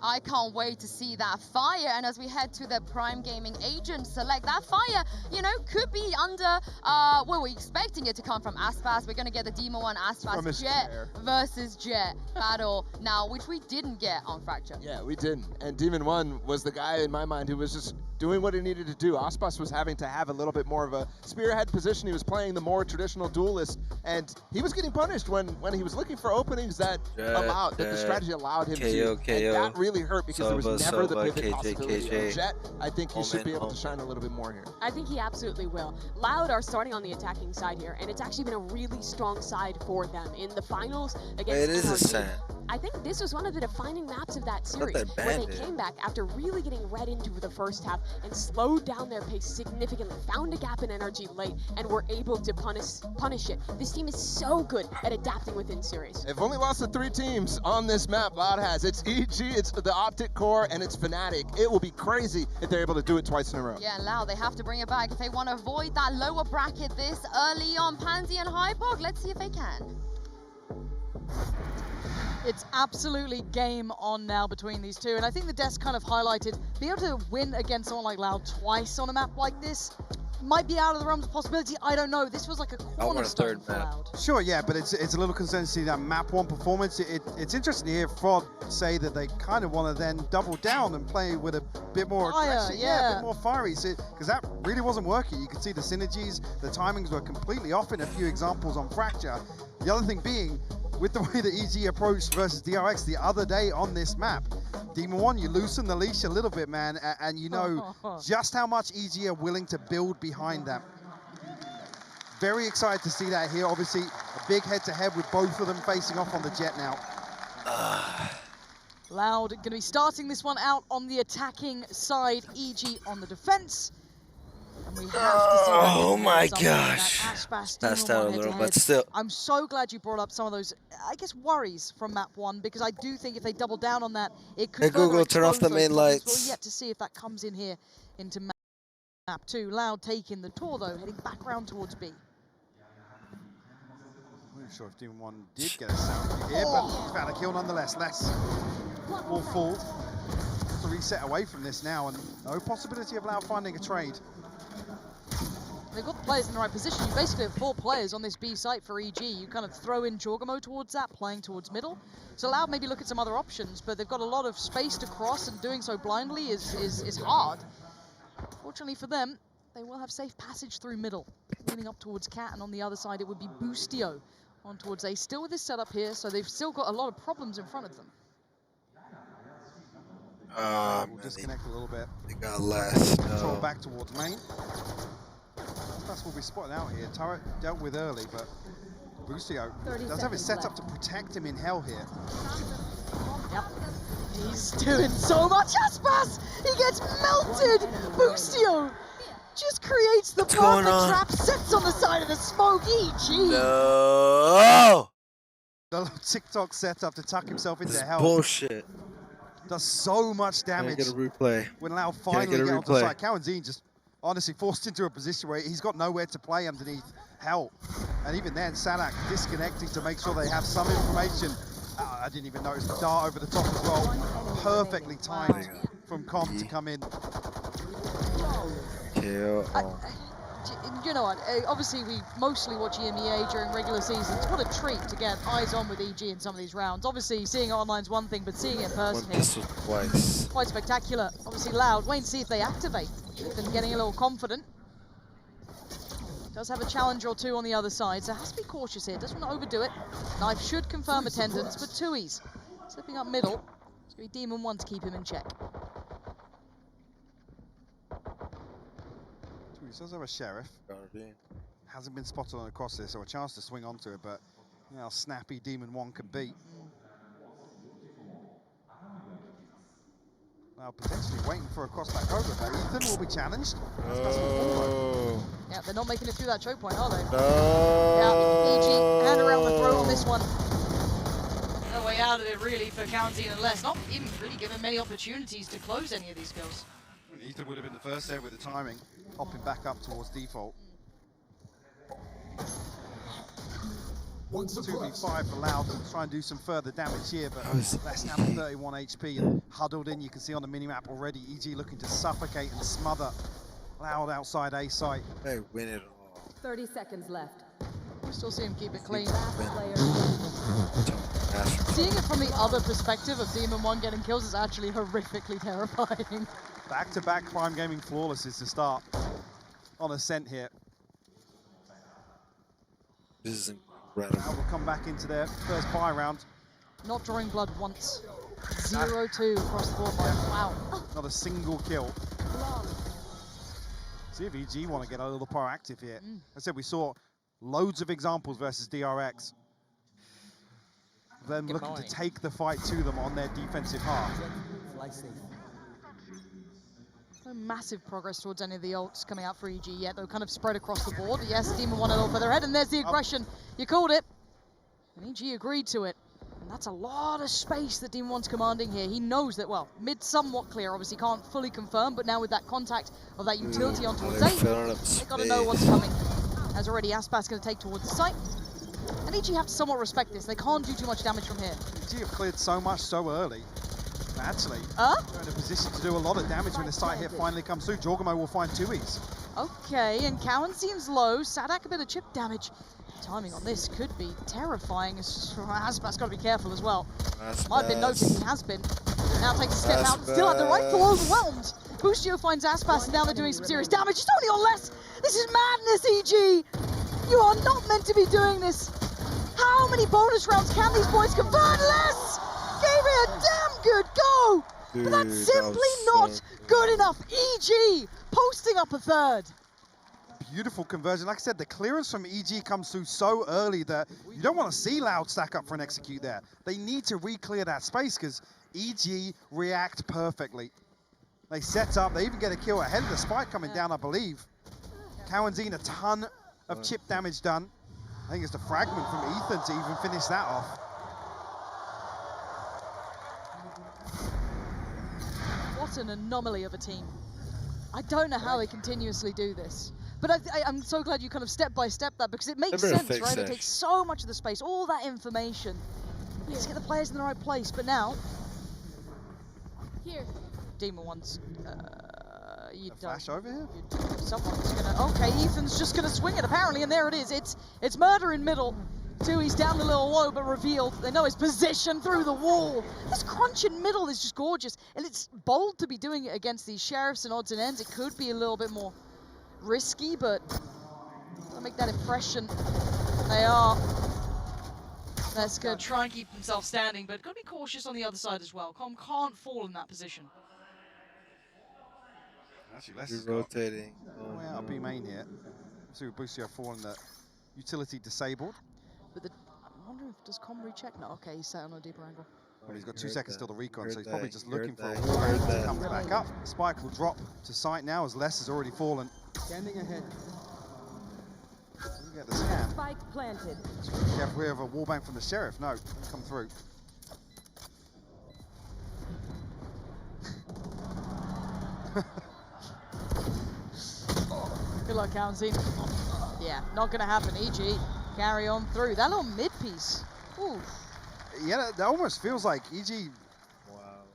I can't wait to see that fire. And as we head to the Prime Gaming Agent Select, that fire, you know, could be under, well, we're expecting it to come from Aspas. We're going to get the Demon 1 Aspas Jet versus Jet battle now, which we didn't get on Fracture. Yeah, we didn't. And Demon 1 was the guy in my mind who was just doing what he needed to do. Aspas was having to have a little bit more of a spearhead position. He was playing the more traditional duelist, and he was getting punished when he was looking for openings that allowed, that the strategy allowed him to. And that really hurt because there was never the pivot possibility. Jet, I think he should be able to shine a little bit more here. I think he absolutely will. Loud are starting on the attacking side here, and it's actually been a really strong side for them in the finals against It is a NRG. sand. I think this was one of the defining maps of that series, where they came back after really getting read into the first half and slowed down their pace significantly, found a gap in energy late, and were able to punish it. This team is so good at adapting within series. They've only lost to 3 teams on this map, Loud has. It's EG, it's the Optic Core, and it's Fnatic. It will be crazy if they're able to do it twice in a row. Yeah, Loud, they have to bring it back if they want to avoid that lower bracket this early on. Pansy and Hypog, let's see if they can. It's absolutely game on now between these two, and I think the desk kind of highlighted being able to win against someone like Loud twice on a map like this might be out of the realms of possibility. I don't know. This was like a cornerstone for Loud. Sure, yeah, but it's a little concerned to see that map 1 performance. It's interesting to hear Frod say that they kind of want to then double down and play with a bit more aggressive, a bit more fiery, because that really wasn't working. You could see the synergies, the timings were completely off in a few examples on Fracture. The other thing being, with the way that EG approached versus DRX the other day on this map, Demon 1, you loosen the leash a little bit, man, and you know just how much EG are willing to build behind them. Very excited to see that here. Obviously, a big head-to-head with both of them facing off on the Jet now. Loud going to be starting this one out on the attacking side, EG on the defense. And we have to see oh my gosh. Passed out a little, but still. I'm so glad you brought up some of those, I guess, worries from map 1, because I do think if they double down on that, it could Hey Google, turn off the main lights. We're yet to see if that comes in here into map 2. Loud taking the tour, though, heading back round towards B. I'm not sure if Demon 1 did get a sound here, but he found a kill nonetheless. Less will fall to reset away from this now, and no possibility of Loud finding a trade. They've got the players in the right position. You basically have 4 players on this B site for EG. You kind of throw in Jorgamo towards that, playing towards middle. So Loud maybe look at some other options, but they've got a lot of space to cross, and doing so blindly is hard. Fortunately for them, they will have safe passage through middle. Leaning up towards Cat, and on the other side it would be Boostio on towards A. Still with this setup here, so they've still got a lot of problems in front of them. We'll disconnect a little bit. They got less. Control back towards main. That's what we spotted out here. Turret dealt with early, but Boostio does have it set up to protect him in hell here. Yep. He's doing so much. Aspas! He gets melted! Boostio just creates the perfect trap, sits on the side of the smoke. EG! No! The little TikTok setup to tuck himself into hell. Bullshit. Does so much damage. Get a replay. When Loud finally get onto the side. Cowanzine just honestly forced into a position where he's got nowhere to play underneath hell. And even then, Sadak disconnecting to make sure they have some information. I didn't even notice the dart over the top as well. Perfectly timed from Com to come in. You know what, obviously we mostly watch EMEA during regular seasons. What a treat to get eyes on with EG in some of these rounds. Obviously seeing it online's one thing, but seeing it in person is quite spectacular. Obviously Loud, wait and see if they activate. Ethan getting a little confident. Does have a challenge or 2 on the other side, so has to be cautious here. Doesn't want to overdo it. Knife should confirm attendance, but Tui's slipping up middle. It's going to be Demon 1 to keep him in check. He does have a Sheriff. Hasn't been spotted on across this, so a chance to swing onto it, but you know how snappy Demon 1 can be. Now potentially waiting for a cross back over there. Ethan will be challenged. Yeah, they're not making it through that choke point, are they? No. Yeah, EG, hand around the throat on this one. No way out of it really for County and Les. Not even really given many opportunities to close any of these kills. Ethan would have been the first there with the timing. hopping back up towards default. 2v5 for Loud to try and do some further damage here, but less down to 31 HP and huddled in. You can see on the minimap already, EG looking to suffocate and smother Loud outside A site. They win it all. 30 seconds left. We still see him keep it clean. Player. Seeing it from the other perspective of Demon 1 getting kills is actually horrifically terrifying. Back-to-back Prime Gaming flawlesses to start on Ascent here. This is incredible. Now we'll come back into their first buy round. Not drawing blood once. 0-2 across the board. Wow. Not a single kill. See if EG want to get a little proactive here. As I said, we saw loads of examples versus DRX. Them looking to take the fight to them on their defensive half. No massive progress towards any of the ults coming out for EG yet, though kind of spread across the board. Yes, Demon 1 a little further ahead, and there's the aggression. You called it. And EG agreed to it. And that's a lot of space that Demon 1's commanding here. He knows that, well, mid somewhat clear, obviously can't fully confirm, but now with that contact of that utility on towards A, they gotta know what's coming. As already Aspas gonna take towards the site. And EG have to somewhat respect this. They can't do too much damage from here. EG have cleared so much so early. Actually, they're in a position to do a lot of damage when the site hit finally comes through. Jorgamo will find 2Es. Okay, and Cowan seems low. Sadak a bit of chip damage. Timing on this could be terrifying. Aspas got to be careful as well. Might have been noted, he has been. Now takes a step out, still at the rifle, overwhelmed. Boostio finds Aspas, and now they're doing some serious damage. It's only on less. This is madness, EG. You are not meant to be doing this. How many bonus rounds can these boys convert? Less! Gave it a damn good go! But that's simply not good enough. EG posting up a third. Beautiful conversion. Like I said, the clearance from EG comes through so early that you don't want to see Loud stack up for an execute there. They need to re-clear that space because EG react perfectly. They set up, they even get a kill ahead of the spike coming down, I believe. Cowan's a ton of chip damage done. I think it's the fragment from Ethan to even finish that off. What an anomaly of a team. I don't know how they continuously do this. But I'm so glad you kind of step by step that, because it makes sense, right? It takes so much of the space, all that information. Let's get the players in the right place. But now, here, Demon 1's. You don't. Flash over here? Someone's gonna. Okay, Ethan's just gonna swing it apparently, and there it is. It's murder in middle. 2Es down a little low, but revealed. They know his position through the wall. This crunch in middle is just gorgeous, and it's bold to be doing it against these sheriffs and odds and ends. It could be a little bit more risky, but to make that impression, they are. Let's go try and keep themselves standing, but gotta be cautious on the other side as well. Com can't fall in that position. Actually, Les is rotating. Way out of B main here. See Boostio falling the utility disabled. But I'm wondering if does Com recheck? No, okay, he's sat on a deeper angle. Well, he's got 2 seconds till the recon, so he's probably just looking for a wall as he comes back up. Spike will drop to site now as Les has already fallen. Standing ahead. Doesn't get the scan. Spike planted. Be careful, we have a wallbang from the sheriff. No, come through. Good luck, County. Yeah, not gonna happen. EG, carry on through. That little mid piece. Ooh. Yeah, that almost feels like EG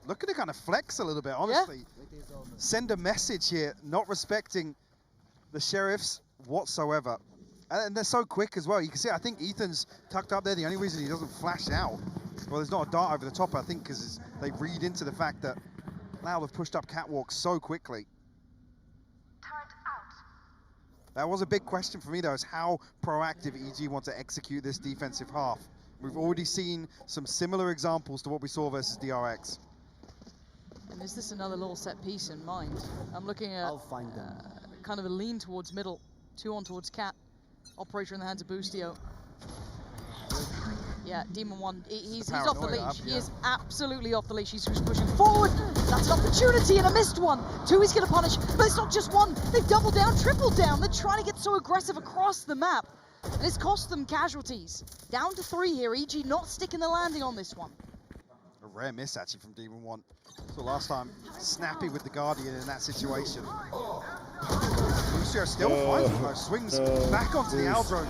looking to kind of flex a little bit, honestly. Yeah. Send a message here, not respecting the sheriffs whatsoever. And they're so quick as well. You can see, I think Ethan's tucked up there. The only reason he doesn't flash out, well, there's not a dart over the top, I think, because they read into the fact that Loud have pushed up catwalk so quickly. That was a big question for me, though, is how proactive EG want to execute this defensive half. We've already seen some similar examples to what we saw versus DRX. And is this another little set piece in mind? I'm looking at kind of a lean towards middle, 2 on towards Cat. Operator in the hands of Boostio. Yeah, Demon 1, he's off the leash. He is absolutely off the leash. He's just pushing forward. That's an opportunity and a missed one. 2E's gonna punish, but it's not just one. They've doubled down, tripled down. They're trying to get so aggressive across the map. And it's cost them casualties. Down to 3 here. EG not sticking the landing on this one. A rare miss, actually, from Demon 1. So last time, snappy with the Guardian in that situation. Lucio still finds those swings back onto the Aldrone.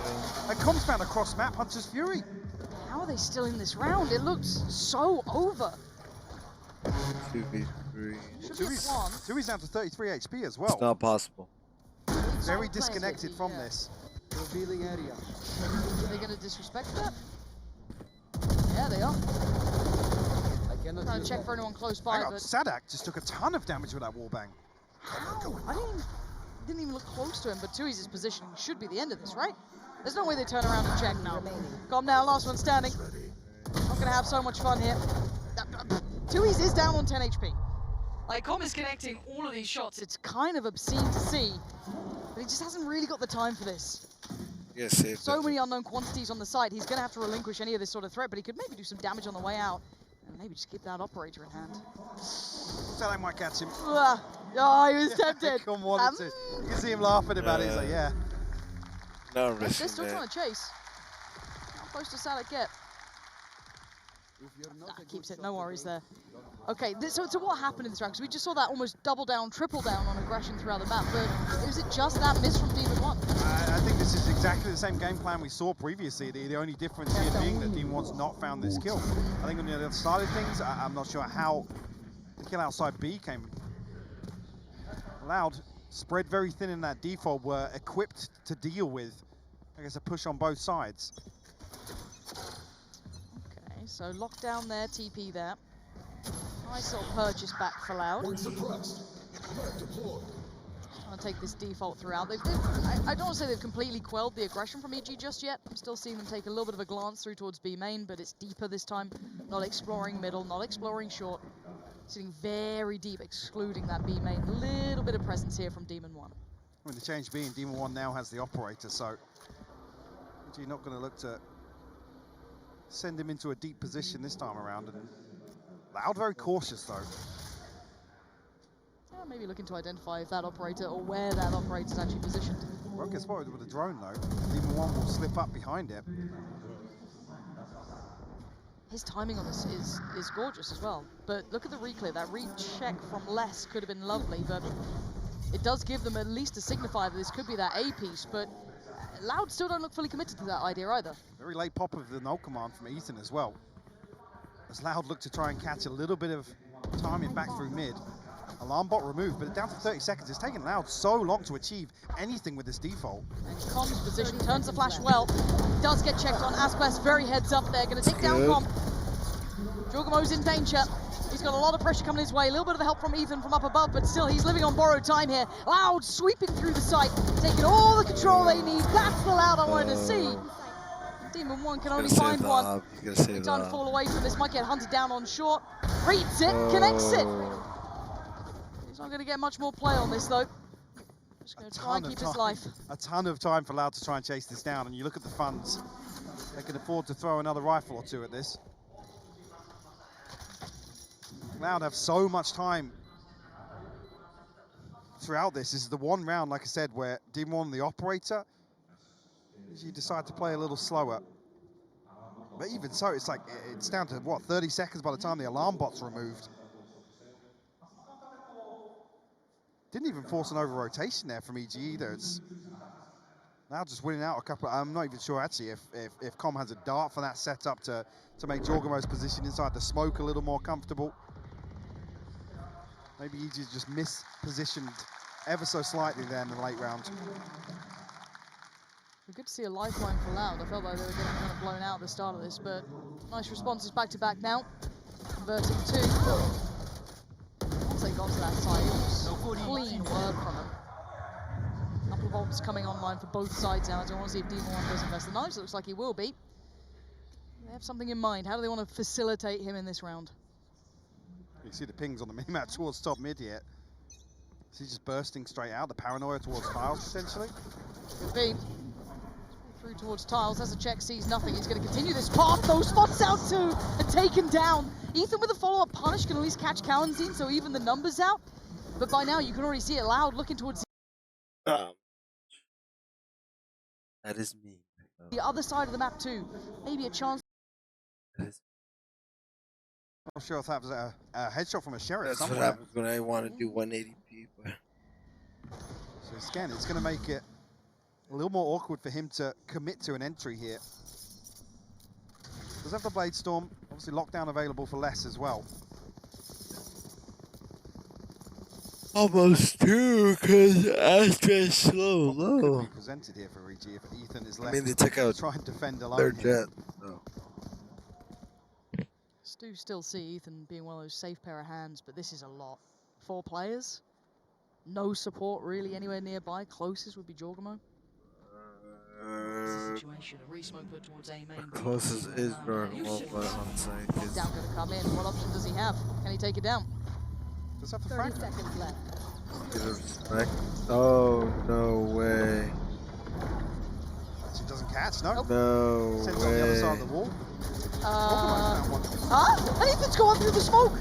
And comes down across map, Hunter's Fury. How are they still in this round? It looks so over. 2v3. Tui's down to 33 HP as well. It's not possible. Very disconnected from this. Revealing area. Are they going to disrespect that? Yeah, they are. Trying to check for anyone close by, but Sadak just took a ton of damage with that wallbang. how? I didn't even look close to him, but Tui's positioning should be the end of this, right? There's no way they turn around and check now. Calm down, last one standing. Not gonna have so much fun here. Tui's is down on 10 HP. Like, Com is connecting all of these shots. It's kind of obscene to see, but he just hasn't really got the time for this. Yes, So many unknown quantities on the side. He's gonna have to relinquish any of this sort of threat, but he could maybe do some damage on the way out. And maybe just keep that operator in hand. Sadak might catch him. Oh, he was tempted. Come on, you can see him laughing about it. He's like, yeah. No They're risk. still trying to chase. How close does Sadak get? Keeps it, no worries there. Okay, so what happened in this round? Because we just saw that almost double down, triple down on aggression throughout the map, but is it just that miss from Demon 1? I think this is exactly the same game plan we saw previously. The only difference here being that Demon 1's not found this kill. I think on the other side of things, I'm not sure how the kill outside B came. Loud, spread very thin in that default, were equipped to deal with, I guess, a push on both sides. Okay, so lock down there, TP there. Nice little purchase back for Loud. Trying to take this default throughout. I don't want to say they've completely quelled the aggression from EG just yet. I'm still seeing them take a little bit of a glance through towards B main, but it's deeper this time. Not exploring middle, not exploring short. Sitting very deep, excluding that B main. A little bit of presence here from Demon 1. With the change being, Demon 1 now has the operator, so EG not going to look to send him into a deep position this time around. And Loud very cautious though. Yeah, maybe looking to identify if that operator or where that operator is actually positioned. Won't get spotted with a drone though. Demon 1 will slip up behind it. His timing on this is gorgeous as well. But look at the reclear. That recheck from less could have been lovely, but it does give them at least a signifier that this could be that A piece, but Loud still don't look fully committed to that idea either. Very late pop of the null command from Ethan as well. As Loud looked to try and catch a little bit of timing back through mid. Alarm bot removed, but down to 30 seconds. It's taken Loud so long to achieve anything with this default. And Com's position turns the flash well. Does get checked on. Aspas very heads up there. Going to take down Com. Jorgamo's in danger. He's got a lot of pressure coming his way. A little bit of help from Ethan from up above, but still he's living on borrowed time here. Loud sweeping through the site, taking all the control they need. That's the Loud I wanted to see. Demon 1 can only find one. Time to fall away from this. Might get hunted down on short. Reads it, connects it. He's not going to get much more play on this though. Just going to try and keep his life. A ton of time for Loud to try and chase this down, and you look at the funds. They can afford to throw another rifle or two at this. Loud have so much time throughout this. This is the one round, like I said, where Demon 1, the operator, you decide to play a little slower. But even so, it's like, it's down to, what, 30 seconds by the time the alarm bot's removed. Didn't even force an over-rotation there from EG either. It's now just winning out a couple. I'm not even sure, actually, if Com has a dart for that setup to make Jorgamo's position inside the smoke a little more comfortable. Maybe EG's just mispositioned ever so slightly there in the late round. We're good to see a lifeline for Loud. I felt like they were getting kind of blown out at the start of this, but nice responses back-to-back now. Converting two. Once they got to that side, it was clean work from them. A couple of ults coming online for both sides now. I want to see if Demon 1 does invest the knives. It looks like he will be. They have something in mind. How do they want to facilitate him in this round? You see the pings on the mini-map towards top mid here. Is he just bursting straight out? The paranoia towards Tiles, potentially? Could be. Through towards Tiles, as a check, sees nothing. He's going to continue this path. Those spots out too, and taken down. Ethan with a follow-up punish can at least catch Kalenzine, so even the numbers out. But by now, you can already see it Loud looking towards that is me. the other side of the map too. Maybe a chance. Not sure if that was a headshot from a sheriff. That's somewhere. what happens when I want to do 180p. But So again, it's going to make it a little more awkward for him to commit to an entry here. Does have the Blade Storm, obviously lockdown available for less as well. Almost two, because Astra is slow low. Could be presented here for EG if Ethan is left. I mean, they took out to try and defend alone their here. jet. So. Do still see Ethan being one of those safe pair of hands, but this is a lot. 4 players, no support really anywhere nearby. Closest would be Jorgamo. Situation, a re-smoke put towards A main. Closest is Jorgamo, but on site. Lockdown going to come in. What option does he have? Can he take it down? Does have to 30 seconds left. Oh, no way. She doesn't catch, no? No Sends way. on the other side of the wall. And Ethan's gone through the smoke.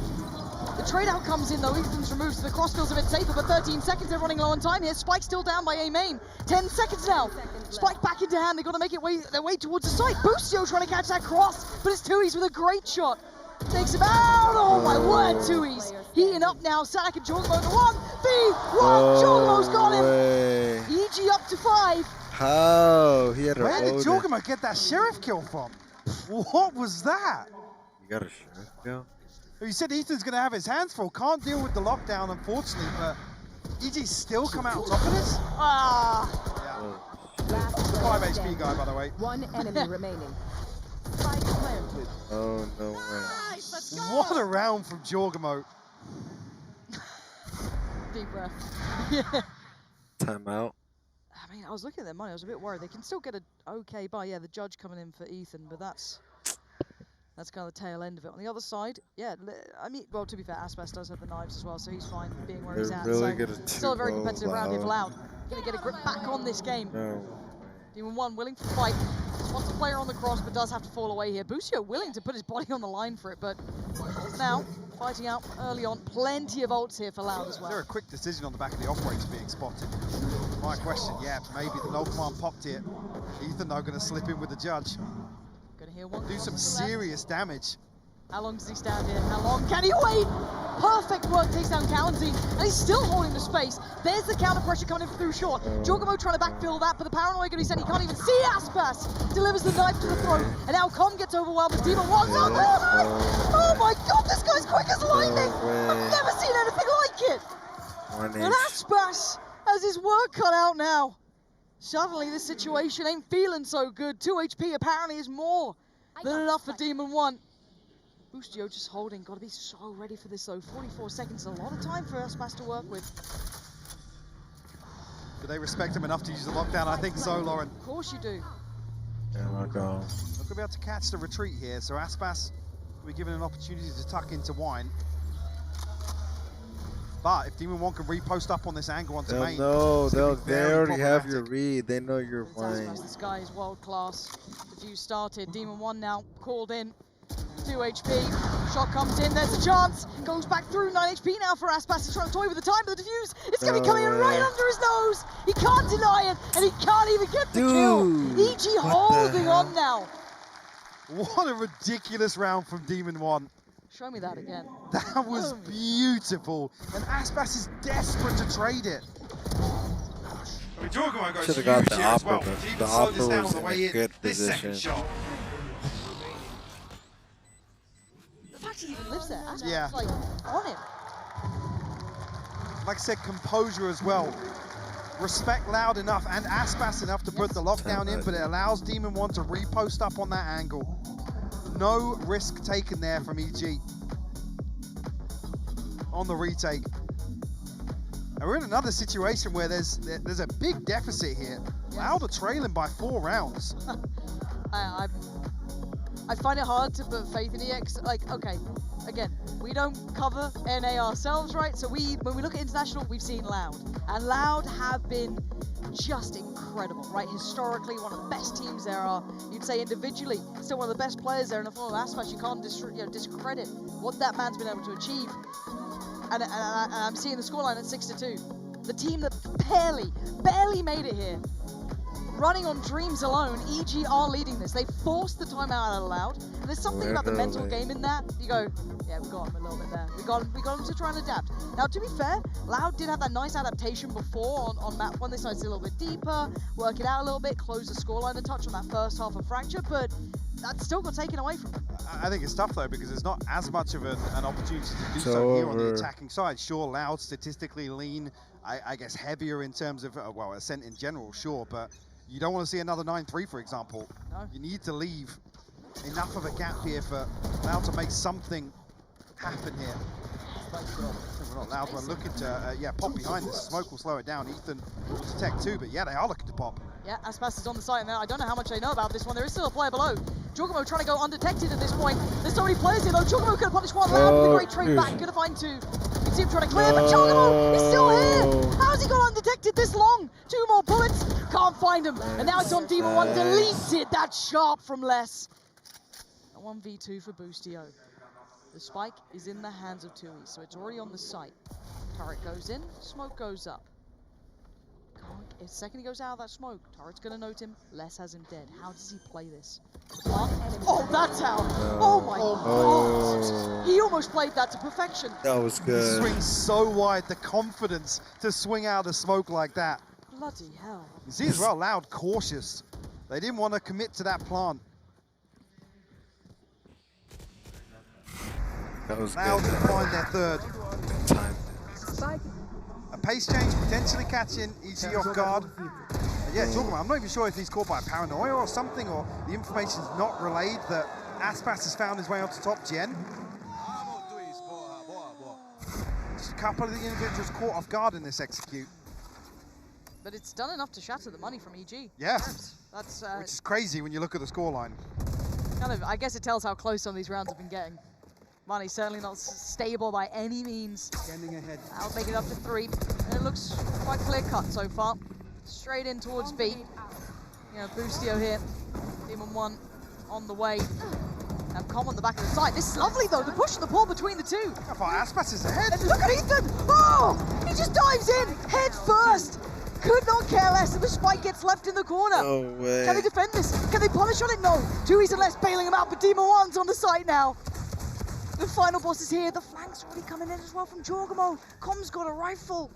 The trade out comes in though. Ethan's removed, so the cross feels a bit safer, but 13 seconds, they're running low on time here. Spike still down by A main. 10 seconds now. Spike back into hand. They've got to make their way towards the site. Boostio trying to catch that cross, but it's Tui's with a great shot. Takes him out. Oh my word, Tui's heating up now. Sadak and Jorgamo to 1v1. Jorgamo's got him. EG up to 5. How? He had a Where did Jorgamo get that sheriff kill from? What was that? You got a sheriff kill? You said Ethan's going to have his hands full. Can't deal with the lockdown, unfortunately, but EG's still come out on top of this? Ah. Yeah. 5 HP guy, by the way. 1 enemy remaining. Spike planted. Oh, no way. Nice, what a round from Jorgamo. Deep breath. Yeah. Timeout. I mean, I was looking at their money. I was a bit worried. They can still get an okay buy. Yeah, the judge coming in for Ethan, but that's kind of the tail end of it. On the other side, yeah, I mean, well, to be fair, Aspas does have the knives as well, so he's fine being where he's at. Really So still a very competitive round here for Loud. Gonna get a grip back on this game. No. Demon 1 willing to fight. Spots a player on the cross, but does have to fall away here. Boostio willing to put his body on the line for it, but now fighting out early on. Plenty of ults here for Loud as well. Is there a quick decision on the back of the operator being spotted? My question, yeah, maybe the no command popped here. Ethan though going to slip in with the judge. Gonna hear one. Do some serious damage. How long does he stand here? How long can he wait? Perfect work, takes down Cowanzy, and he's still holding the space. There's the counter pressure coming in through short. Jorgamo trying to backfill that, but the paranoia he said he can't even see Aspas. Delivers the knife to the throat, and now Com gets overwhelmed with Demon 1. Oh my god, this guy's quick as lightning! I've never seen anything like it! And Aspas has his work cut out now. Suddenly this situation ain't feeling so good. 2 HP apparently is more than enough for Demon 1. Boostio just holding, gotta be so ready for this though. 44 seconds is a lot of time for Aspas to work with. Do they respect him enough to use the lockdown? I think so, Lauren. Of course you do. Yeah, my God. Not gonna be able to catch the retreat here, so Aspas will be given an opportunity to tuck into Wine. But if Demon 1 can repost up on this angle onto main, no, they already have problematic. your read. They know your Wine. This guy is world class. The fuse started. Demon 1 now called in. 2 HP. Shot comes in. There's a chance. Goes back through. 9 HP now for Aspas. He's trying to toy with the time, but the defuse it's going to be coming in right under his nose. He can't deny it, and he can't even get the kill. EG holding on now. What a ridiculous round from Demon 1. Show me that again. That was beautiful. And Aspas is desperate to trade it. Should have got the opera, but the opera was in a good position. The fact he even lives there, Aspas Yeah. like on him. Like I said, composure as well. Respect Loud enough and Aspas enough to put the lockdown in, but it allows Demon 1 to repost up on that angle. No risk taken there from EG on the retake. And we're in another situation where there's a big deficit here. Loud are trailing by 4 rounds. I find it hard to put faith in EX. Like, okay, again, we don't cover NA ourselves, right? So when we look at international, we've seen Loud, and Loud have been just incredible, right? Historically, one of the best teams there are. You'd say individually, still one of the best players there in the form of Aspas. You can't discredit what that man's been able to achieve. And I'm seeing the scoreline at 6-2. The team that barely made it here running on dreams alone, EG are leading this. They forced the timeout out of Loud. And there's something about the mental game in that. You go, yeah, we got him a little bit there. We got him to try and adapt. Now, to be fair, Loud did have that nice adaptation before on map 1. They started to see a little bit deeper, work it out a little bit, close the scoreline a touch on that first half of Fracture, but that still got taken away from them. I think it's tough though, because there's not as much of an opportunity to do so here on the attacking side. Sure, Loud, statistically lean, I guess heavier in terms of, well, Ascent in general, sure, but you don't want to see another 9-3, for example. No. You need to leave enough of a gap here for Loud to make something happen here. We're not Loud, we're looking to, pop behind this. Smoke will slow it down. Ethan will detect too, but yeah, they are looking to pop. Yeah, Aspas is on the site, and I don't know how much they know about this one. There is still a player below. Jorgamo trying to go undetected at this point. There's so many players here, though. Jorgamo could have punished one. Loud with a great trade back. Could have find 2. You can see him trying to clear, but Jorgamo is still here. How's he got undetected this long? 2 more bullets. Can't find him. And now it's on Demon 1. Deleted that sharp from Les. A 1v2 for Boostio. The spike is in the hands of Tui, so it's already on the site. Turret goes in, smoke goes up. The second he goes out of that smoke, Turret's gonna note him. Les has him dead. How does he play this? Oh, that's how! Oh my god! He almost played that to perfection. That was good. He swings so wide, the confidence to swing out of the smoke like that. Bloody hell. You see as well, Loud cautious. They didn't want to commit to that plant. That was Loud good. to find their 3rd. Good time. A pace change potentially catching EG off guard. Yeah, Jorgamo, I'm not even sure if he's caught by paranoia or something, or the information's not relayed that Aspas has found his way onto top gen. Just a couple of the individuals caught off guard in this execute. But it's done enough to shatter the money from EG. Yeah, that's which is crazy when you look at the scoreline. Kind of, I guess it tells how close some of these rounds have been getting. Money's certainly not stable by any means. Standing ahead. I'll make it up to 3. And it looks quite clear-cut so far. Straight in towards B. You know, Boostio here. Demon 1 on the way. And Com on the back of the side. This is lovely though, the push and the pull between the 2. How far Aspas is ahead? And look at Ethan! Oh! He just dives in, head first! Could not care less, and the spike gets left in the corner. No way. Can they defend this? Can they punish on it? No. Tui's and Les bailing him out, but Demon 1's on the site now. The final boss is here. The flank's already coming in as well from Jorgamo. Com's got a rifle.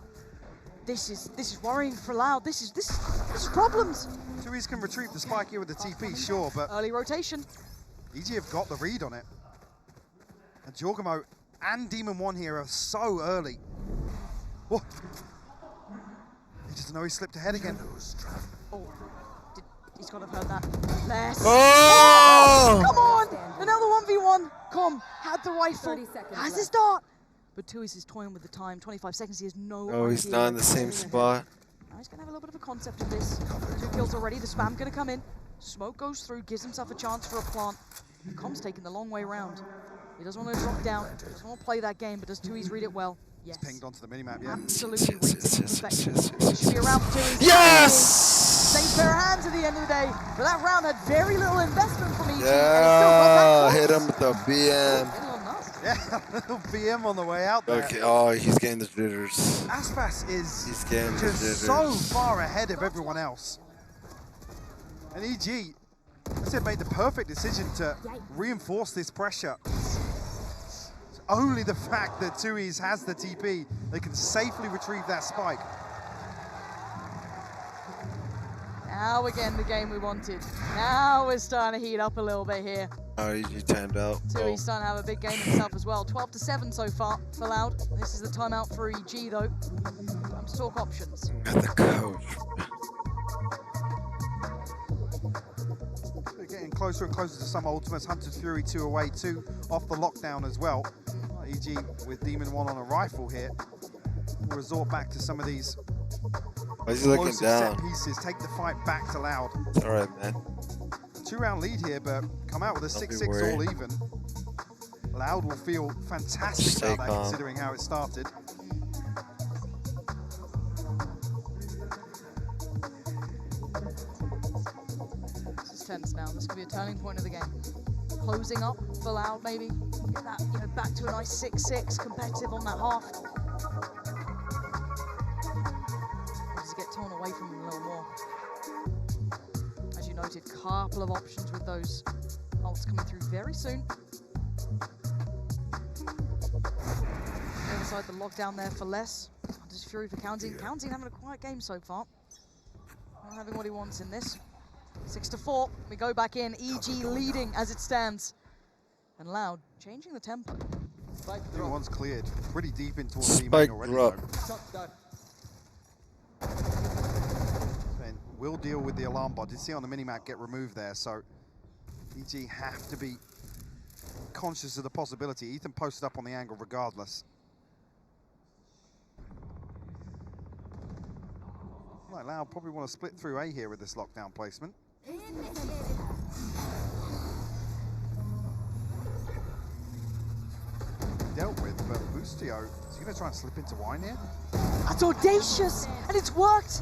This is worrying for Loud. This is problems. Tui's can retrieve the spike here with the TP, sure, but early rotation. EG have got the read on it. And Jorgamo and Demon 1 here are so early. Whoa. He doesn't know he slipped ahead again. Oh, he's got to have heard that. Les. Oh! Come on! Another 1v1. Com had the rifle. Has his dart. But Tui's is toying with the time. 25 seconds. He has no idea. He's not in the same spot. Now he's going to have a little bit of a concept of this. 2 kills already. The spam going to come in. Smoke goes through. Gives himself a chance for a plant. Com's taking the long way round. He doesn't want to drop down. He doesn't want to play that game. But does Tui's read it well? Yes. It's pinged onto the minimap, yeah. Absolutely reads it perfection. It should be around for Tui. Yes! Safe pair of hands at the end of the day. But that round had very little investment from EG. Yeah, hit him with the BM. Yeah, a little BM on the way out there. Okay, oh, he's getting the jitters. Aspas is just so far ahead of everyone else. And EG, I said, made the perfect decision to reinforce this pressure. It's only the fact that Tui's has the TP, they can safely retrieve that spike. Now we're getting the game we wanted. Now we're starting to heat up a little bit here. Oh, he timed out. Tui's starting to have a big game himself as well. 12-7 so far for Loud. This is the timeout for EG though. Time to talk options. Got the coach. They're getting closer and closer to some ultimates. Hunter's Fury 2 away, 2 off the lockdown as well. EG with Demon 1 on a rifle here. We'll resort back to some of these He's looking set down. pieces. Take the fight back to Loud. It's all right, man. 2-round lead here, but come out with a 6-6 all even. Loud will feel fantastic about that, considering how it started. This is tense now. This could be a turning point of the game. Closing up for Loud, maybe. Get that, you know, back to a nice 6-6, competitive on that half. Just get torn away from him a little more. noted. Couple of options with those ults coming through very soon. The other side, the lockdown there for less. Hunter's Fury for Counting. Counting having a quiet game so far. Not having what he wants in this. 6-4. We go back in. EG leading as it stands. And Loud changing the tempo. One's cleared. Pretty deep in towards the main already. And we'll deal with the alarm bot. Did see on the minimap get removed there, so EG have to be conscious of the possibility. Ethan posted up on the angle regardless. Like Loud probably want to split through A here with this lockdown placement. Dealt with, but Boostio, is he going to try and slip into wine here? That's audacious, and it's worked.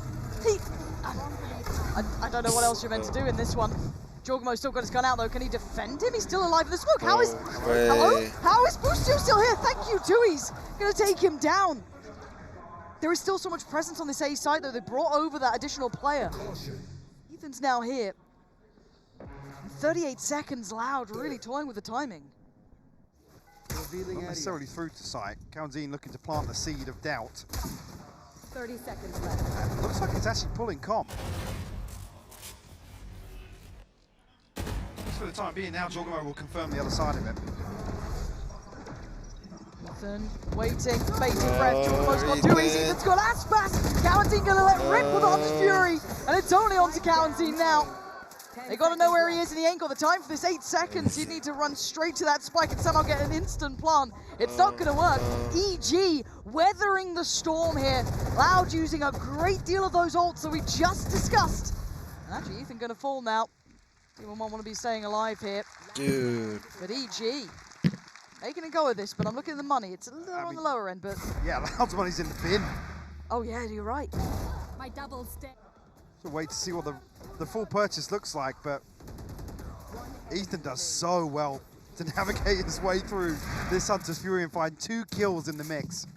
I don't know what else you're meant to do in this one. Jorgmo's still got his gun out though. Can he defend him? He's still alive in the smoke. How is Boostio still here? Thank you, Tui's gonna take him down. There is still so much presence on this A side though. They brought over that additional player. Ethan's now here. 38 seconds. Loud, really toying with the timing. Not necessarily through to sight. Kaunzin looking to plant the seed of doubt. 30 seconds left. And it looks like it's actually pulling comp. Just for the time being now, Jorgmo will confirm the other side of it. Ethan waiting, bated breath. Jorgmo's got Tui's. Ethan's got Aspas. Kaunzin gonna let rip with Hunter's Fury. And it's only on to Kaunzin now. They got to know where he is, and he ain't got the time for this. 8 seconds. You need to run straight to that spike and somehow get an instant plant. It's not going to work. EG weathering the storm here. Loud using a great deal of those ults that we just discussed. And actually, Ethan going to fall now. People might want to be staying alive here. Dude. But EG, making a go of this, but I'm looking at the money. It's a little on the lower end, but... Yeah, Loud's money's in the bin. Oh, yeah, you're right. My double stick. So wait to see what the full purchase looks like, but Ethan does so well to navigate his way through this Hunter's Fury and find 2 kills in the mix.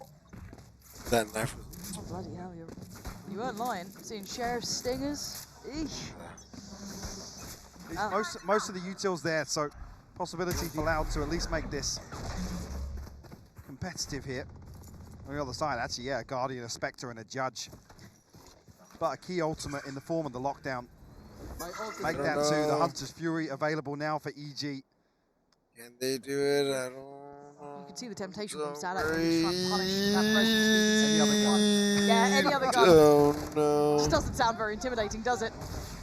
That knife. Oh, bloody hell, you weren't lying. Seeing Sheriff Stingers. Eesh. Most of the utils there, so possibility for Loud to at least make this competitive here. On the other side, actually, yeah, a Guardian, a Spectre, and a Judge. But a key ultimate in the form of the lockdown. Make that to the Hunter's Fury available now for EG. Can they do it? I don't know. You can see the temptation from Sadak to try and punish that presence. Any other gun. Yeah, any other gun. Oh no. This doesn't sound very intimidating, does it?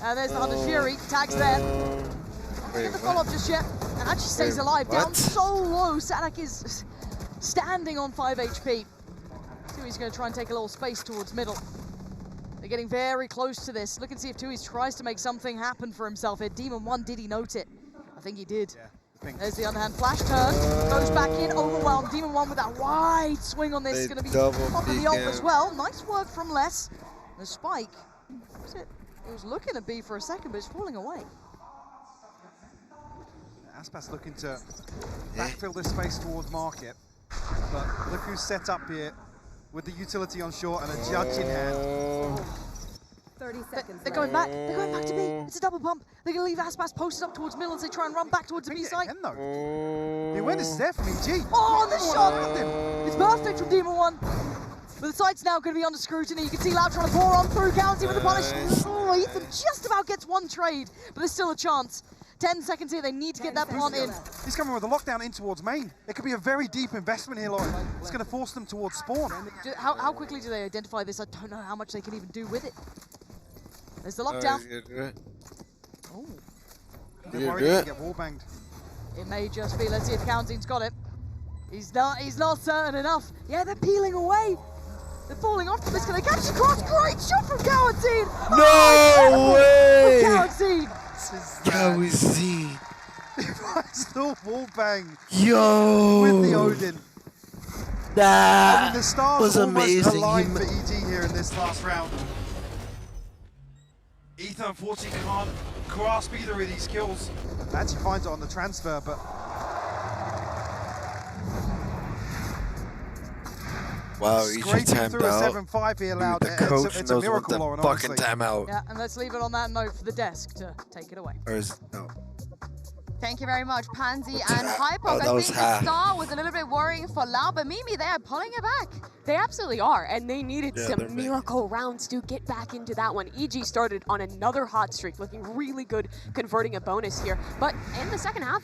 There's the Hunter's Fury. Tags there. Not get the follow-up just yet. And actually stays alive. Down so low. Sadak is standing on 5 HP. Tui's going to try and take a little space towards middle. They're getting very close to this. Look and see if Tui's tries to make something happen for himself here. Demon 1, did he note it? I think he did. Yeah, there's the underhand flash turn. Goes back in, overwhelmed. Demon 1 with that wide swing on this. Is going to be off of the ult as well. Nice work from Les. The spike, it was looking to be for a second, but it's falling away. Aspas looking to backfill this space towards market. But look who's set up here with the utility on short and a Judge in hand. 30 seconds. They're going back. They're going back to B. It's a double pump. They're going to leave Aspas posted up towards middle as they try and run back towards the B side. The awareness is there from EG. Oh, the shot! It's perfect from Demon 1. But the site's now going to be under scrutiny. You can see Loud trying to pour on through. County with the punish. Oh, Ethan just about gets one trade, but there's still a chance. 10 seconds here, they need to get that plant in. He's coming with a lockdown in towards main. It could be a very deep investment here, Lauren. It's going to force them towards spawn. How quickly do they identify this? I don't know how much they can even do with it. There's the lockdown. Oh. They're worried to get wall banged. It may just be. Let's see if Counting's got it. He's not certain enough. Yeah, they're peeling away. They're falling off. This going to catch the cross. Great shot from Counting. No way! Counting. Counting. Still wall bang. Yo. With the Odin. That the stars was amazing. Alive for EG here in this last round. Ethan unfortunately can't grasp either of these kills. Actually finds it on the transfer, but Wow, EG Scraping timed through a out. 7-5 here, Loud. Dude, the coach It's a knows miracle, what Lauren, the fucking honestly. timeout. Yeah, and let's leave it on that note for the desk to take it away. Or is no? Thank you very much, Pansy What's and that? Hypox. Oh, that I was think the half. start was a little bit worrying for Loud, but Mimi, they are pulling it back. They absolutely are, and they needed Yeah, they're some miracle rounds to get back into that one. EG started on another hot streak, looking really good, converting a bonus here. But in the second half,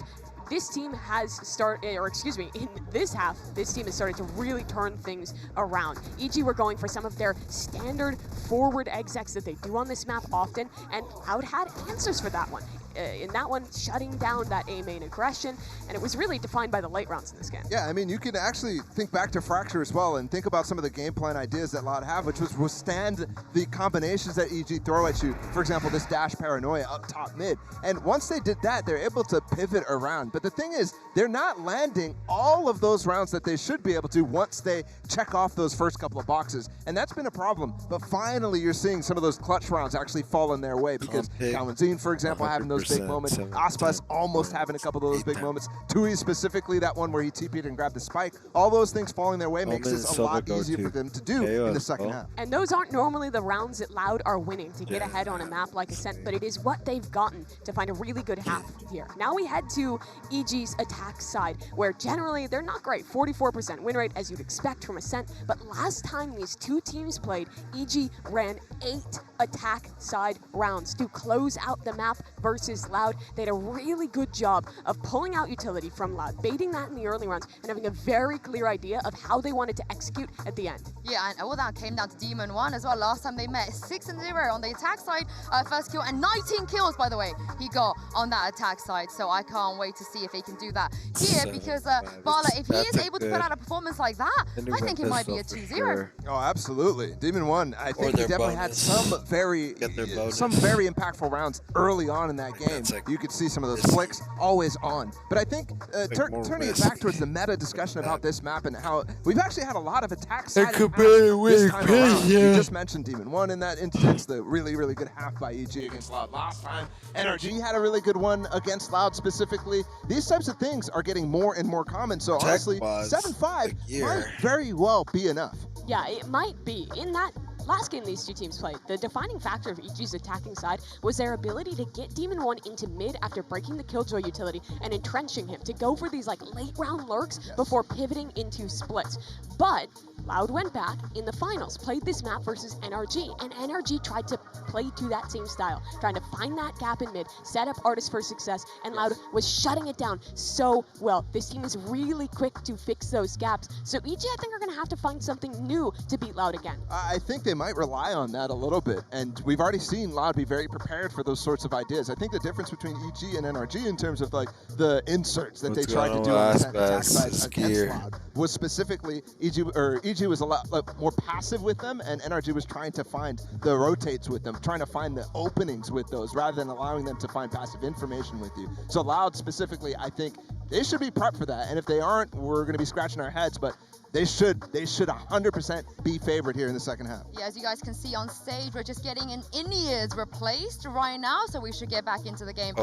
this team has in this half, this team has started to really turn things around. EG were going for some of their standard forward execs that they do on this map often, and Loud had answers for that one. In that one, shutting down that A main aggression, and it was really defined by the late rounds in this game. Yeah, I mean, you can actually think back to Fracture as well and think about some of the game plan ideas that Loud have, which was withstand the combinations that EG throw at you. For example, this dash paranoia up top mid. And once they did that, they're able to pivot around. But the thing is, they're not landing all of those rounds that they should be able to once they check off those first couple of boxes. And that's been a problem. But finally, you're seeing some of those clutch rounds actually fall in their way because Kalamazine, for example, having those big moments. Aspas almost having a couple of those big moments. Tui specifically, that one where he TP'd and grabbed the spike. All those things falling their way makes this a lot easier for them to do in the second half. And those aren't normally the rounds that Loud are winning to get ahead on a map like Ascent, but it is what they've gotten to find a really good half here. Now we head to EG's attack side, where generally they're not great. 44% win rate, as you'd expect from Ascent, but last time these two teams played, EG ran 8 attack side rounds to close out the map versus Loud. They had a really good job of pulling out utility from Loud, baiting that in the early rounds, and having a very clear idea of how they wanted to execute at the end. Yeah, and all that came down to Demon 1 as well. Last time they met, 6-0 on the attack side, first kill, and 19 kills, by the way, he got on that attack side. So I can't wait to see if he can do that here, because Vala, if he is able to put out a performance like that, I think it might be a 2-0. Oh, absolutely. Demon 1, I think he definitely had some very impactful rounds early on in that game. You could see some of those flicks always on. But I think turning it back towards the meta discussion about this map and how we've actually had a lot of attacks this time around. You just mentioned Demon 1 in that instance, the really, really good half by EG against Loud last time. NRG had a really good one against Loud specifically. These types of things are getting more and more common, so honestly, 7-5 might very well be enough. Yeah, it might be. In that last game these two teams played, the defining factor of EG's attacking side was their ability to get Demon 1 into mid after breaking the Killjoy utility and entrenching him, to go for these like late round lurks before pivoting into splits. But Loud went back in the finals, played this map versus NRG, and NRG tried to play to that same style, trying to find that gap in mid, set up Artists for success, and Loud was shutting it down so well. This team is really quick to fix those gaps, so EG, I think, are going to have to find something new to beat Loud again. I think they might rely on that a little bit, and we've already seen Loud be very prepared for those sorts of ideas. I think the difference between EG and NRG in terms of like the inserts that they tried to do on the attack side against Loud was specifically EG was a lot more passive with them, and NRG was trying to find the rotates with them, trying to find the openings with those rather than allowing them to find passive information with you. So Loud specifically, I think they should be prepped for that, and if they aren't, we're going to be scratching our heads, but they should 100% be favored here in the second half. Yeah, as you guys can see on stage, we're just getting an in-ears replaced right now, so we should get back into the game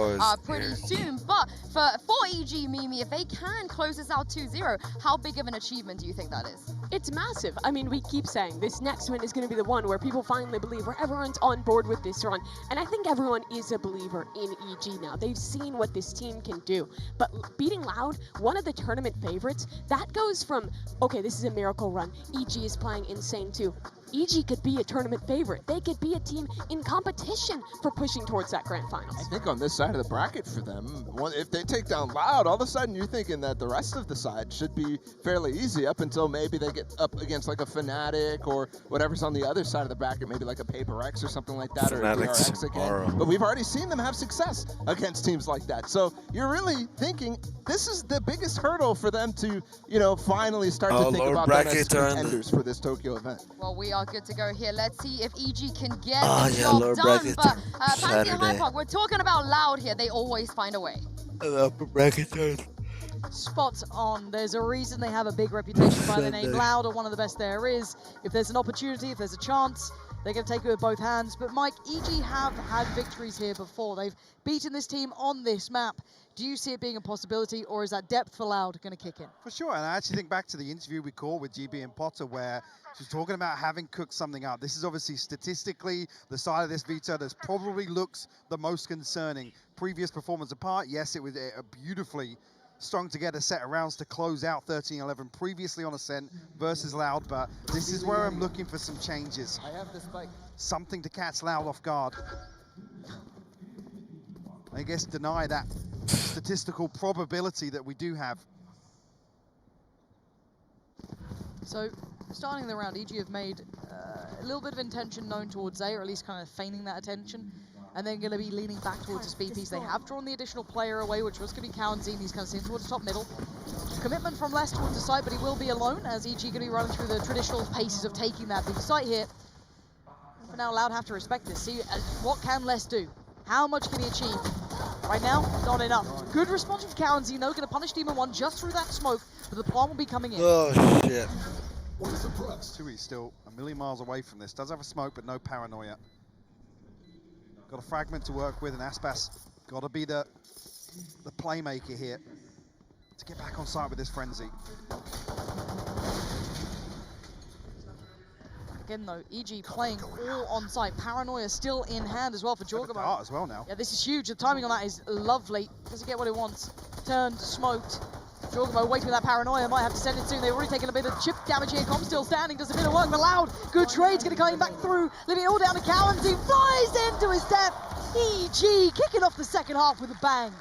pretty soon. But for EG, Mimi, if they can close this out 2-0, how big of an achievement do you think that is? It's massive. I mean, we keep saying this next win is going to be the one where people finally believe, where everyone's on board with this run. And I think everyone is a believer in EG now. They've seen what this team can do. But beating Loud, one of the tournament favorites, that goes from, okay, this is a miracle run. EG is playing insane too. EG could be a tournament favorite. They could be a team in competition for pushing towards that grand finals. I think on this side of the bracket for them, if they take down Loud, all of a sudden you're thinking that the rest of the side should be fairly easy up until maybe they get up against like a Fnatic or whatever's on the other side of the bracket, maybe like a Paper X or something like that, or a DRX again. But we've already seen them have success against teams like that. So you're really thinking this is the biggest hurdle for them to, finally start to think about them as contenders for this Tokyo event. Well, we are good to go here. Let's see if EG can get the job done. But Pansy and Hypox, we're talking about Loud here. They always find a way. Spot on. There's a reason they have a big reputation by the name Loud, or one of the best there is. If there's an opportunity, if there's a chance, they're going to take it with both hands. But Mike, EG have had victories here before. They've beaten this team on this map. Do you see it being a possibility, or is that depth for Loud going to kick in? For sure, and I actually think back to the interview we caught with GB and Potter where she's talking about having cooked something up. This is obviously statistically the side of this veto that probably looks the most concerning. Previous performance apart, yes, it was a beautifully strung together set of rounds to close out 13-11 previously on Ascent versus Loud, but this is where I'm looking for some changes. I have the spike. Something to catch Loud off guard. I guess deny that statistical probability that we do have. So, starting the round, EG have made a little bit of intention known towards A, or at least kind of feigning that attention, and then going to be leaning back towards the speed piece. They have drawn the additional player away, which was going to be Cowanzine. He's kind of sitting towards top middle. Commitment from Les towards the side, but he will be alone, as EG going to be running through the traditional paces of taking that big site here. For now, Loud have to respect this. See, what can Les do? How much can he achieve? Right now, not enough. Good response from Cowanzine, though, going to punish Demon 1 just through that smoke, but the plant will be coming in. Oh, shit. Tui's still a million miles away from this. Does have a smoke, but no paranoia. Got a fragment to work with, and Aspas got to be the playmaker here to get back on site with this frenzy. Again, though, EG playing all on site. Paranoia still in hand as well for Jorgamo. As well now. Yeah, this is huge. The timing on that is lovely. Doesn't get what it wants. Turned, smoked. Jorgamo waiting with that Paranoia. Might have to send it soon. They've already taken a bit of chip damage here. Com still standing. Does a bit of work, but Loud. Good trade's going to come back through. Leaving it all down to Cowans. He flies into his death. EG kicking off the second half with a bang.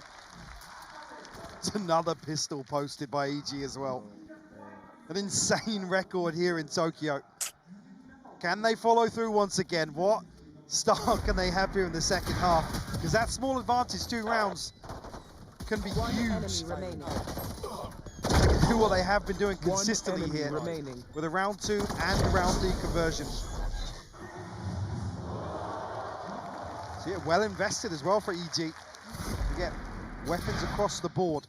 It's another pistol posted by EG as well. An insane record here in Tokyo. Can they follow through once again? What start can they have here in the second half? Because that small advantage, 2 rounds, can be huge. They can do what they have been doing consistently here with a round 2 and a round D conversion. So yeah, well invested as well for EG to get weapons across the board.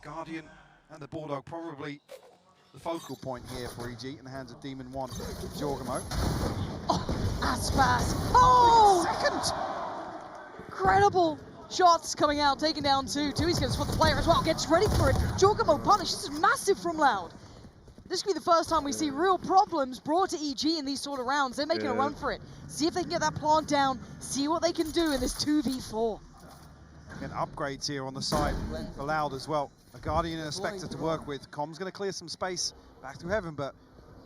Guardian and the Bulldog probably the focal point here for EG in the hands of Demon 1, Jorgamo. Oh, Aspas. Oh! Second! Incredible shots coming out, taking down 2. Tui's going to spot the player as well, gets ready for it. Jorgamo punish. This is massive from Loud. This could be the first time we see real problems brought to EG in these sort of rounds. They're making a run for it. See if they can get that plant down, see what they can do in this 2v4. And upgrades here on the side for Loud as well. A Guardian and a Spectre to work with. Com's going to clear some space back through heaven, but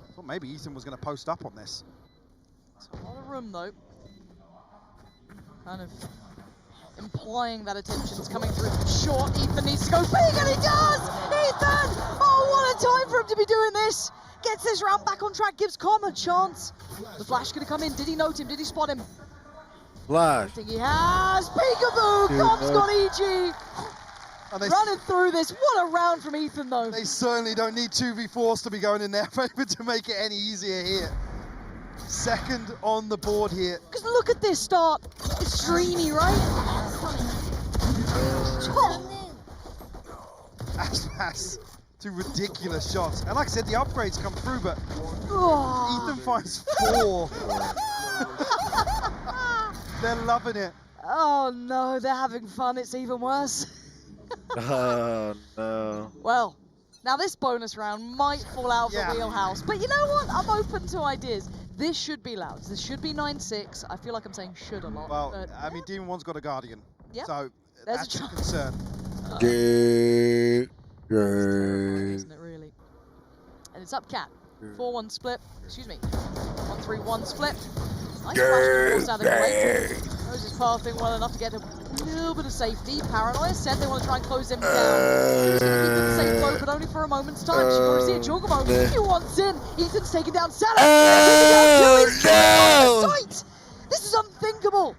I thought maybe Ethan was going to post up on this. It's a lot of room, though. Kind of implying that attention's coming through from short. Ethan needs to go big, and he does! Ethan! Oh, what a time for him to be doing this! Gets this round back on track, gives Com a chance. The flash going to come in. Did he note him? Did he spot him? Flash. I think he has. Peekaboo! Com's got EG. And running through this. What a round from Ethan, though. They certainly don't need 2v4s to be going in their favor to make it any easier here. Second on the board here. Because look at this start. It's dreamy, right? Aspas, 2 ridiculous shots. And like I said, the upgrades come through, but Ethan finds 4. They're loving it. Oh no, they're having fun. It's even worse. Oh no. Well, now this bonus round might fall out of the wheelhouse, but you know what? I'm open to ideas. This should be Loud. This should be 9-6. I feel like I'm saying should a lot. Well, but, I mean, Demon 1's got a Guardian, so there's that's a a concern. Isn't it really? And it's up Cat. 4-1 split. Excuse me. 1-3-1 split. Nice flash out of the way. Knows his pathing well enough to get a little bit of safety. Paranoia said they want to try and close him down. He's going to keep it the safe flow, but only for a moment's time. She's going to see it. Jorgamo, he wants in. Ethan's taking down Salah. No! This is unthinkable.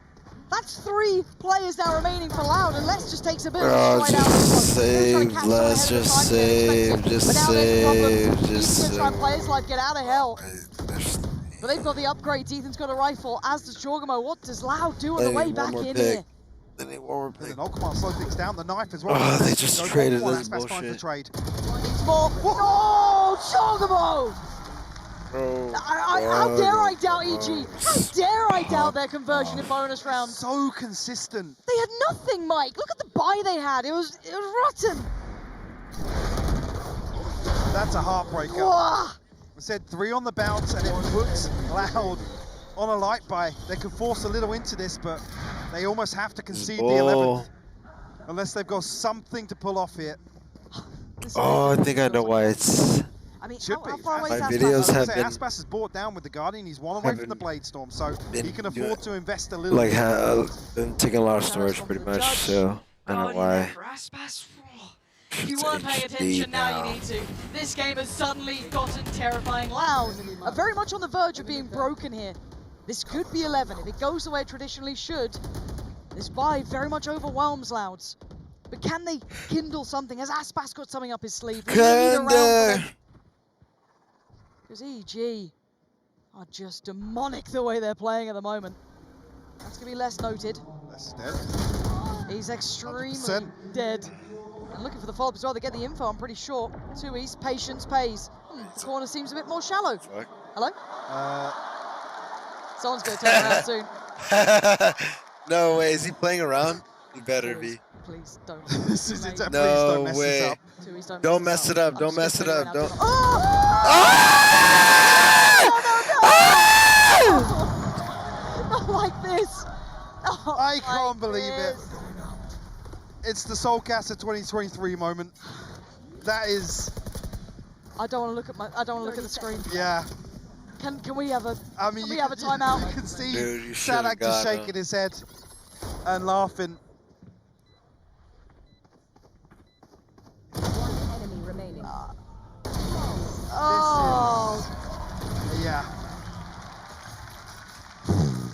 That's 3 players now remaining for Loud, and Les just takes a bit of a stride out. Just save, Les, just save, just save, just save. Try and play his life, get out of hell. But they've got the upgrades. Ethan's got a rifle, as does Jorgamo. What does Loud do on the way back in here? They need one more pick. And Okamar slow things down, the knife as well. Oh, they just traded this bullshit. bullshit. Trade. Needs more. Oh, Jorgamo! How dare I doubt EG? How dare I doubt their conversion in bonus rounds? So consistent. They had nothing, Mike. Look at the buy they had. It was rotten. That's a heartbreaker. Whoa. I said 3 on the bounce, and it puts Loud on a light buy. They can force a little into this, but they almost have to concede the 11th. Unless they've got something to pull off here. Oh, I think I know why it's... I mean, Should be. My videos have been... Aspas is bought down with the Guardian. He's 1 away from the Blade Storm, so he can afford to invest a little Like, bit. been taking a lot of storage pretty much, so I don't know why. If you weren't paying attention, now you need to. This game has suddenly gotten terrifying loud. Very much on the verge of being broken here. This could be 11. If it goes the way it traditionally should, this buy very much overwhelms Louds. But can they kindle something? Has Aspas got something up his sleeve? Because EG are just demonic the way they're playing at the moment. That's going to be less noted. Less dead. He's extremely 100%. dead. And looking for the follow-up as well. They get the info, I'm pretty sure. 2E's, patience pays. The corner seems a bit more shallow. Hello? Someone's going to turn around soon. No way, is he playing around? He better be. Please don't. No way. Don't mess it up. Don't mess it up. Don't. Not like this. I can't believe it. It's the Soulcaster 2023 moment. That is. I don't want to look at I don't want to look at the screen. Yeah. Can we have a? I mean, can we have a timeout? You can see Dude, Sadak just shaking his head and laughing. One enemy remaining. Yeah.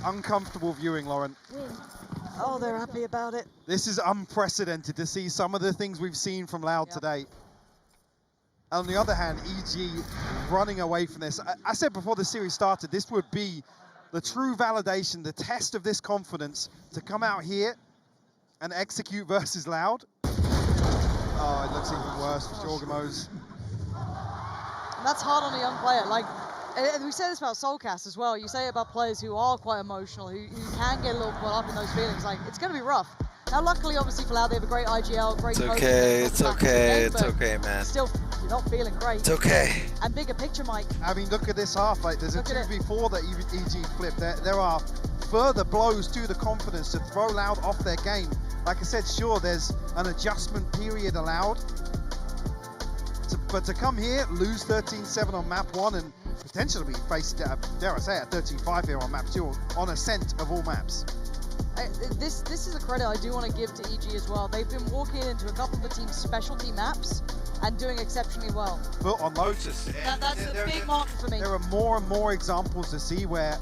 Uncomfortable viewing, Lauren. Oh, they're happy about it. This is unprecedented to see some of the things we've seen from Loud today. On the other hand, EG running away from this. I said before the series started, this would be the true validation, the test of this confidence to come out here and execute versus Loud. Oh, it looks even worse for Jorgamos. And that's hard on a young player. Like, and we say this about Soulcast as well. You say it about players who are quite emotional, who can get a little caught up in those feelings. Like, it's going to be rough. Now, luckily, obviously, for Loud, they have a great IGL, great coach. It's okay, man. Still, you're not feeling great. It's okay. And bigger picture, Mike. I mean, look at this half. Like, there's a 2v4 that EG flipped. There are further blows to the confidence to throw Loud off their game. Like I said, sure, there's an adjustment period allowed. But to come here, lose 13-7 on map 1 and potentially be faced, dare I say, a 13-5 here on map 2 on Ascent of all maps. This is a credit I do want to give to EG as well. They've been walking into a couple of the team's specialty maps and doing exceptionally well. But on Lotus, that's a big mark for me. There are more and more examples to see where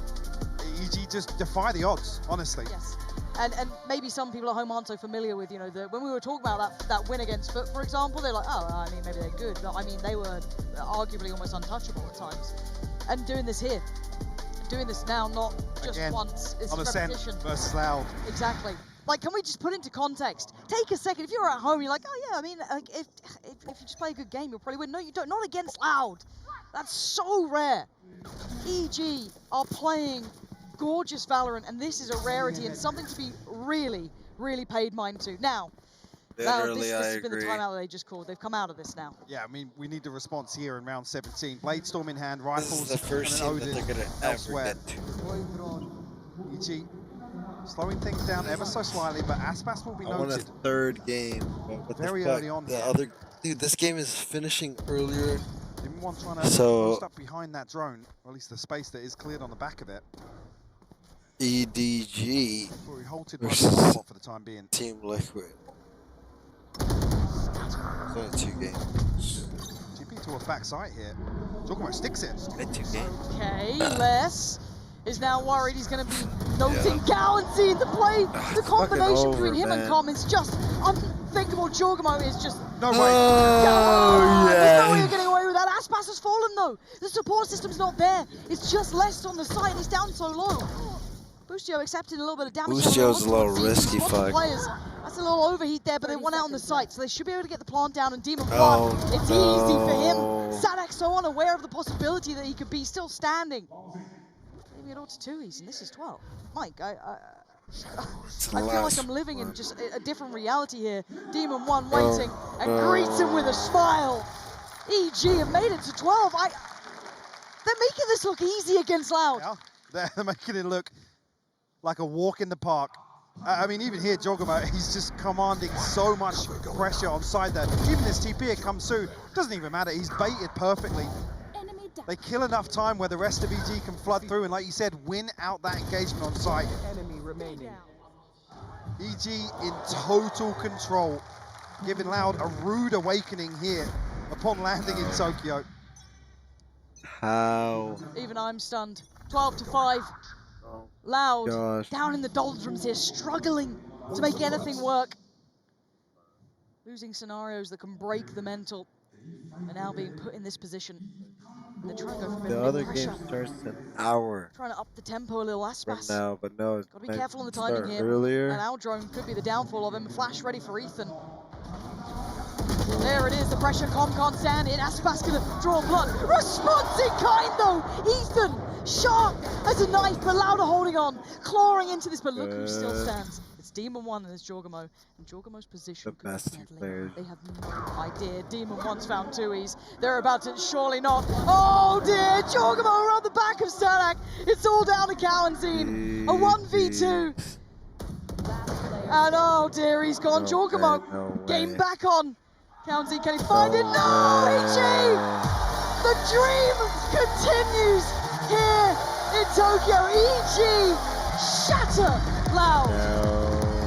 EG just defy the odds, honestly. Yes. And maybe some people at home aren't so familiar with, you know, when we were talking about that win against Foot, for example, they're like, oh, I mean, maybe they're good. But I mean, they were arguably almost untouchable at times. And doing this here, doing this now, not just Again, once, it's on Ascent repetition. versus Loud. Exactly. Like, can we just put into context? Take a second. If you're at home, you're like, oh yeah, I mean, like, if you just play a good game, you'll probably win. No, you don't. Not against Loud. That's so rare. EG are playing gorgeous Valorant, and this is a rarity and something to be really, really paid mind to. Now, this has been the timeout that they just called. They've come out of this now. Yeah, I mean, we need the response here in round 17. Blade Storm in hand, rifles, this is the first and team an that Odin they're gonna elsewhere. ever get to. EG slowing things down ever so slightly, but Aspas will be I want a noted. third game. What Very the fuck? early on. The other dude, this game is finishing earlier. Didn't want trying to post up behind that drone, or at least the space that is cleared on the back of it. EDG versus for the time being. Team Liquid. Only 2 games. TP to a back site here. Talking about sticks it. 2 games. Okay, Les is now worried he's going to be noting Gao and seeing the play. The combination between him and Com is just unthinkable. Jorgamo is just no way. There's no way you're getting away with that. Aspas has fallen though. The support system's not there. It's just less on the side. He's down so low. Boostio accepting a little bit of damage. Boostio's a little risky, fuck. That's a little overheat there, but they won out on the site, so they should be able to get the plant down and Demon Plant. It's easy for him. Sadak's so unaware of the possibility that he could be still standing. Maybe it ought to 2-E's, and this is 12. Mike, I feel like I'm living in just a different reality here. Demon 1 waiting and greets him with a smile. EG have made it to 12. They're making this look easy against Loud. Yeah, they're making it look like a walk in the park. I mean, even here, Jogamo, he's just commanding so much pressure on side there. Even this TP, it comes through, doesn't even matter. He's baited perfectly. They kill enough time where the rest of EG can flood through and, like you said, win out that engagement on site. Enemy remaining. EG in total control, giving Loud a rude awakening here upon landing in Tokyo. How? Even I'm stunned. 12-5. Loud down in the doldrums here, struggling to make anything work. Losing scenarios that can break the mental, and now being put in this position. And they're trying to go for a bit The of other pressure. game starts in an hour Trying to up the tempo a little, from Aspas. now, but no, it's Gotta be careful on the timing start here. earlier. And our drone could be the downfall of him. Flash ready for Ethan. There it is, the pressure Com can't stand in. Aspas gonna draw blood. Response in kind though! Ethan, sharp as a knife, but Louder holding on, clawing into this, but look who still stands. It's Demon 1 and it's Jorgamo. And Jorgamo's position could be deadly. They have no idea. Demon 1's found 2-E's. They're about to, surely not. Oh dear, Jorgamo around the back of Stanak. It's all down to Kalanzine. A 1v2. And oh dear, he's gone. Jorgamo, game back on. Kalanzine, can he find it? No, EG! The dream continues here in Tokyo. EG shatter Loud.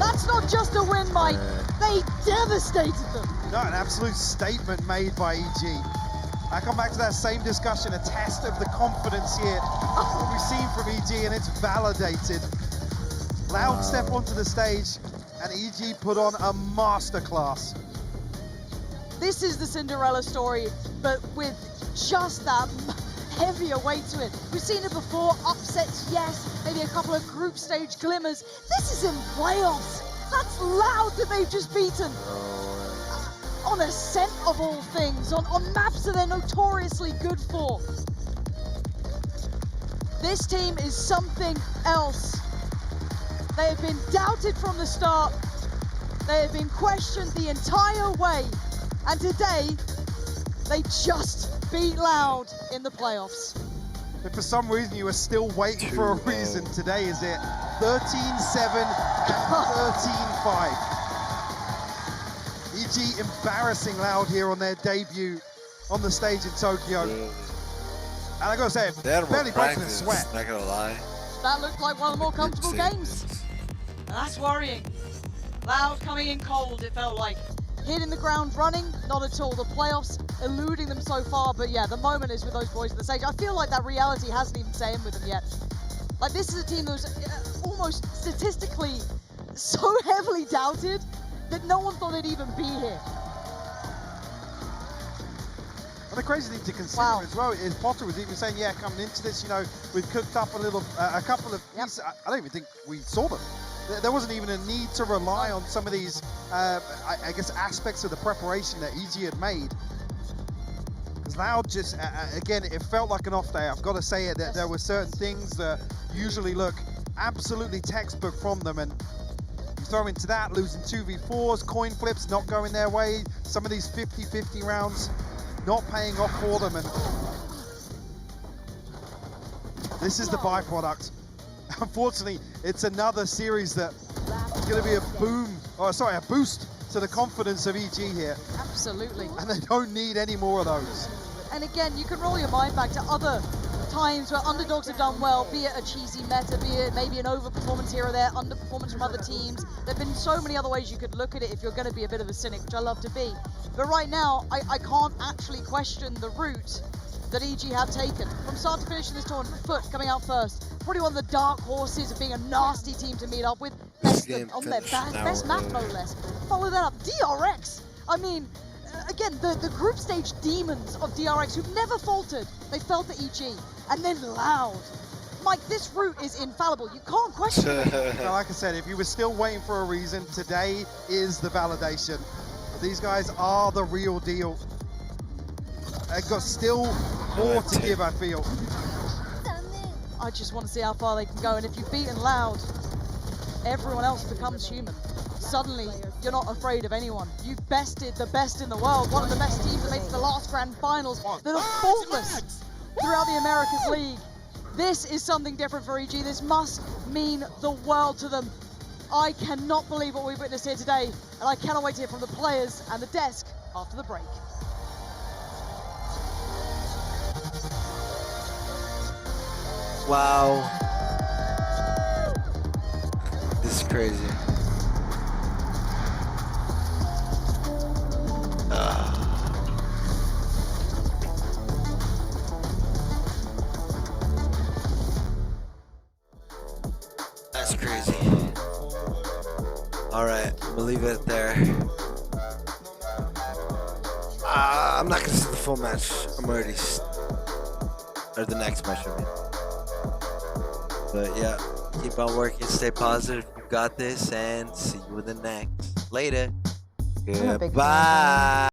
That's not just a win, Mike. They devastated them. No, an absolute statement made by EG. I come back to that same discussion, a test of the confidence here. What we've seen from EG, and it's validated. Loud step onto the stage, and EG put on a masterclass. This is the Cinderella story, but with just that heavier weight to it. We've seen it before, upsets, yes, maybe a couple of group stage glimmers. This is in playoffs. That's Loud that they've just beaten. On Ascent of all things, on maps that they're notoriously good for. This team is something else. They have been doubted from the start. They have been questioned the entire way. And today, they just beat Loud in the playoffs. If for some reason you were still waiting for a reason, today is it. 13-7 and 13-5. EG embarrassing Loud here on their debut on the stage in Tokyo. And I gotta say, barely breaking a sweat. Not gonna lie. That looked like one of the more comfortable games. And that's worrying. Loud coming in cold, it felt like. Hitting the ground running, not at all. The playoffs eluding them so far, but yeah, the moment is with those boys on the stage. I feel like that reality hasn't even set in with them yet. Like, this is a team that was almost statistically so heavily doubted that no one thought they'd even be here. Well, the crazy thing to consider as well is Potter was even saying, yeah, coming into this, you know, we've cooked up a couple of pieces. I don't even think we saw them. There wasn't even a need to rely on some of these, I guess, aspects of the preparation that EG had made. Because Loud just, again, it felt like an off day. I've got to say it, that there were certain things that usually look absolutely textbook from them, and you throw into that, losing 2v4s, coin flips not going their way, some of these 50-50 rounds not paying off for them, and this is the byproduct. Unfortunately, it's another series that is going to be a boost to the confidence of EG here. Absolutely. And they don't need any more of those. And again, you can roll your mind back to other times where underdogs have done well, be it a cheesy meta, be it maybe an overperformance here or there, underperformance from other teams. There have been so many other ways you could look at it if you're going to be a bit of a cynic, which I love to be. But right now, I can't actually question the route that EG have taken. From start to finish in this tournament, Foot coming out first. Probably one of the dark horses of being a nasty team to meet up with. Best on their best map, no less. Follow that up, DRX. I mean, again, the group stage demons of DRX who've never faltered. They fell to EG, and then Loud. Mike, this route is infallible. You can't question it. Now, like I said, if you were still waiting for a reason, today is the validation. These guys are the real deal. got still more to give, I feel. I just want to see how far they can go, and if you've beaten Loud, everyone else becomes human. Suddenly, you're not afraid of anyone. You've bested the best in the world, one of the best teams that made it to the last grand finals, that are faultless throughout the Americas League. This is something different for EG. This must mean the world to them. I cannot believe what we've witnessed here today, and I cannot wait to hear from the players and the desk after the break. Wow. This is crazy. That's crazy. Alright, we'll leave it there. I'm not gonna see the full match. I'm already... or the next match, I mean. But yeah, keep on working, stay positive. You got this, and see you in the next. Later. Goodbye.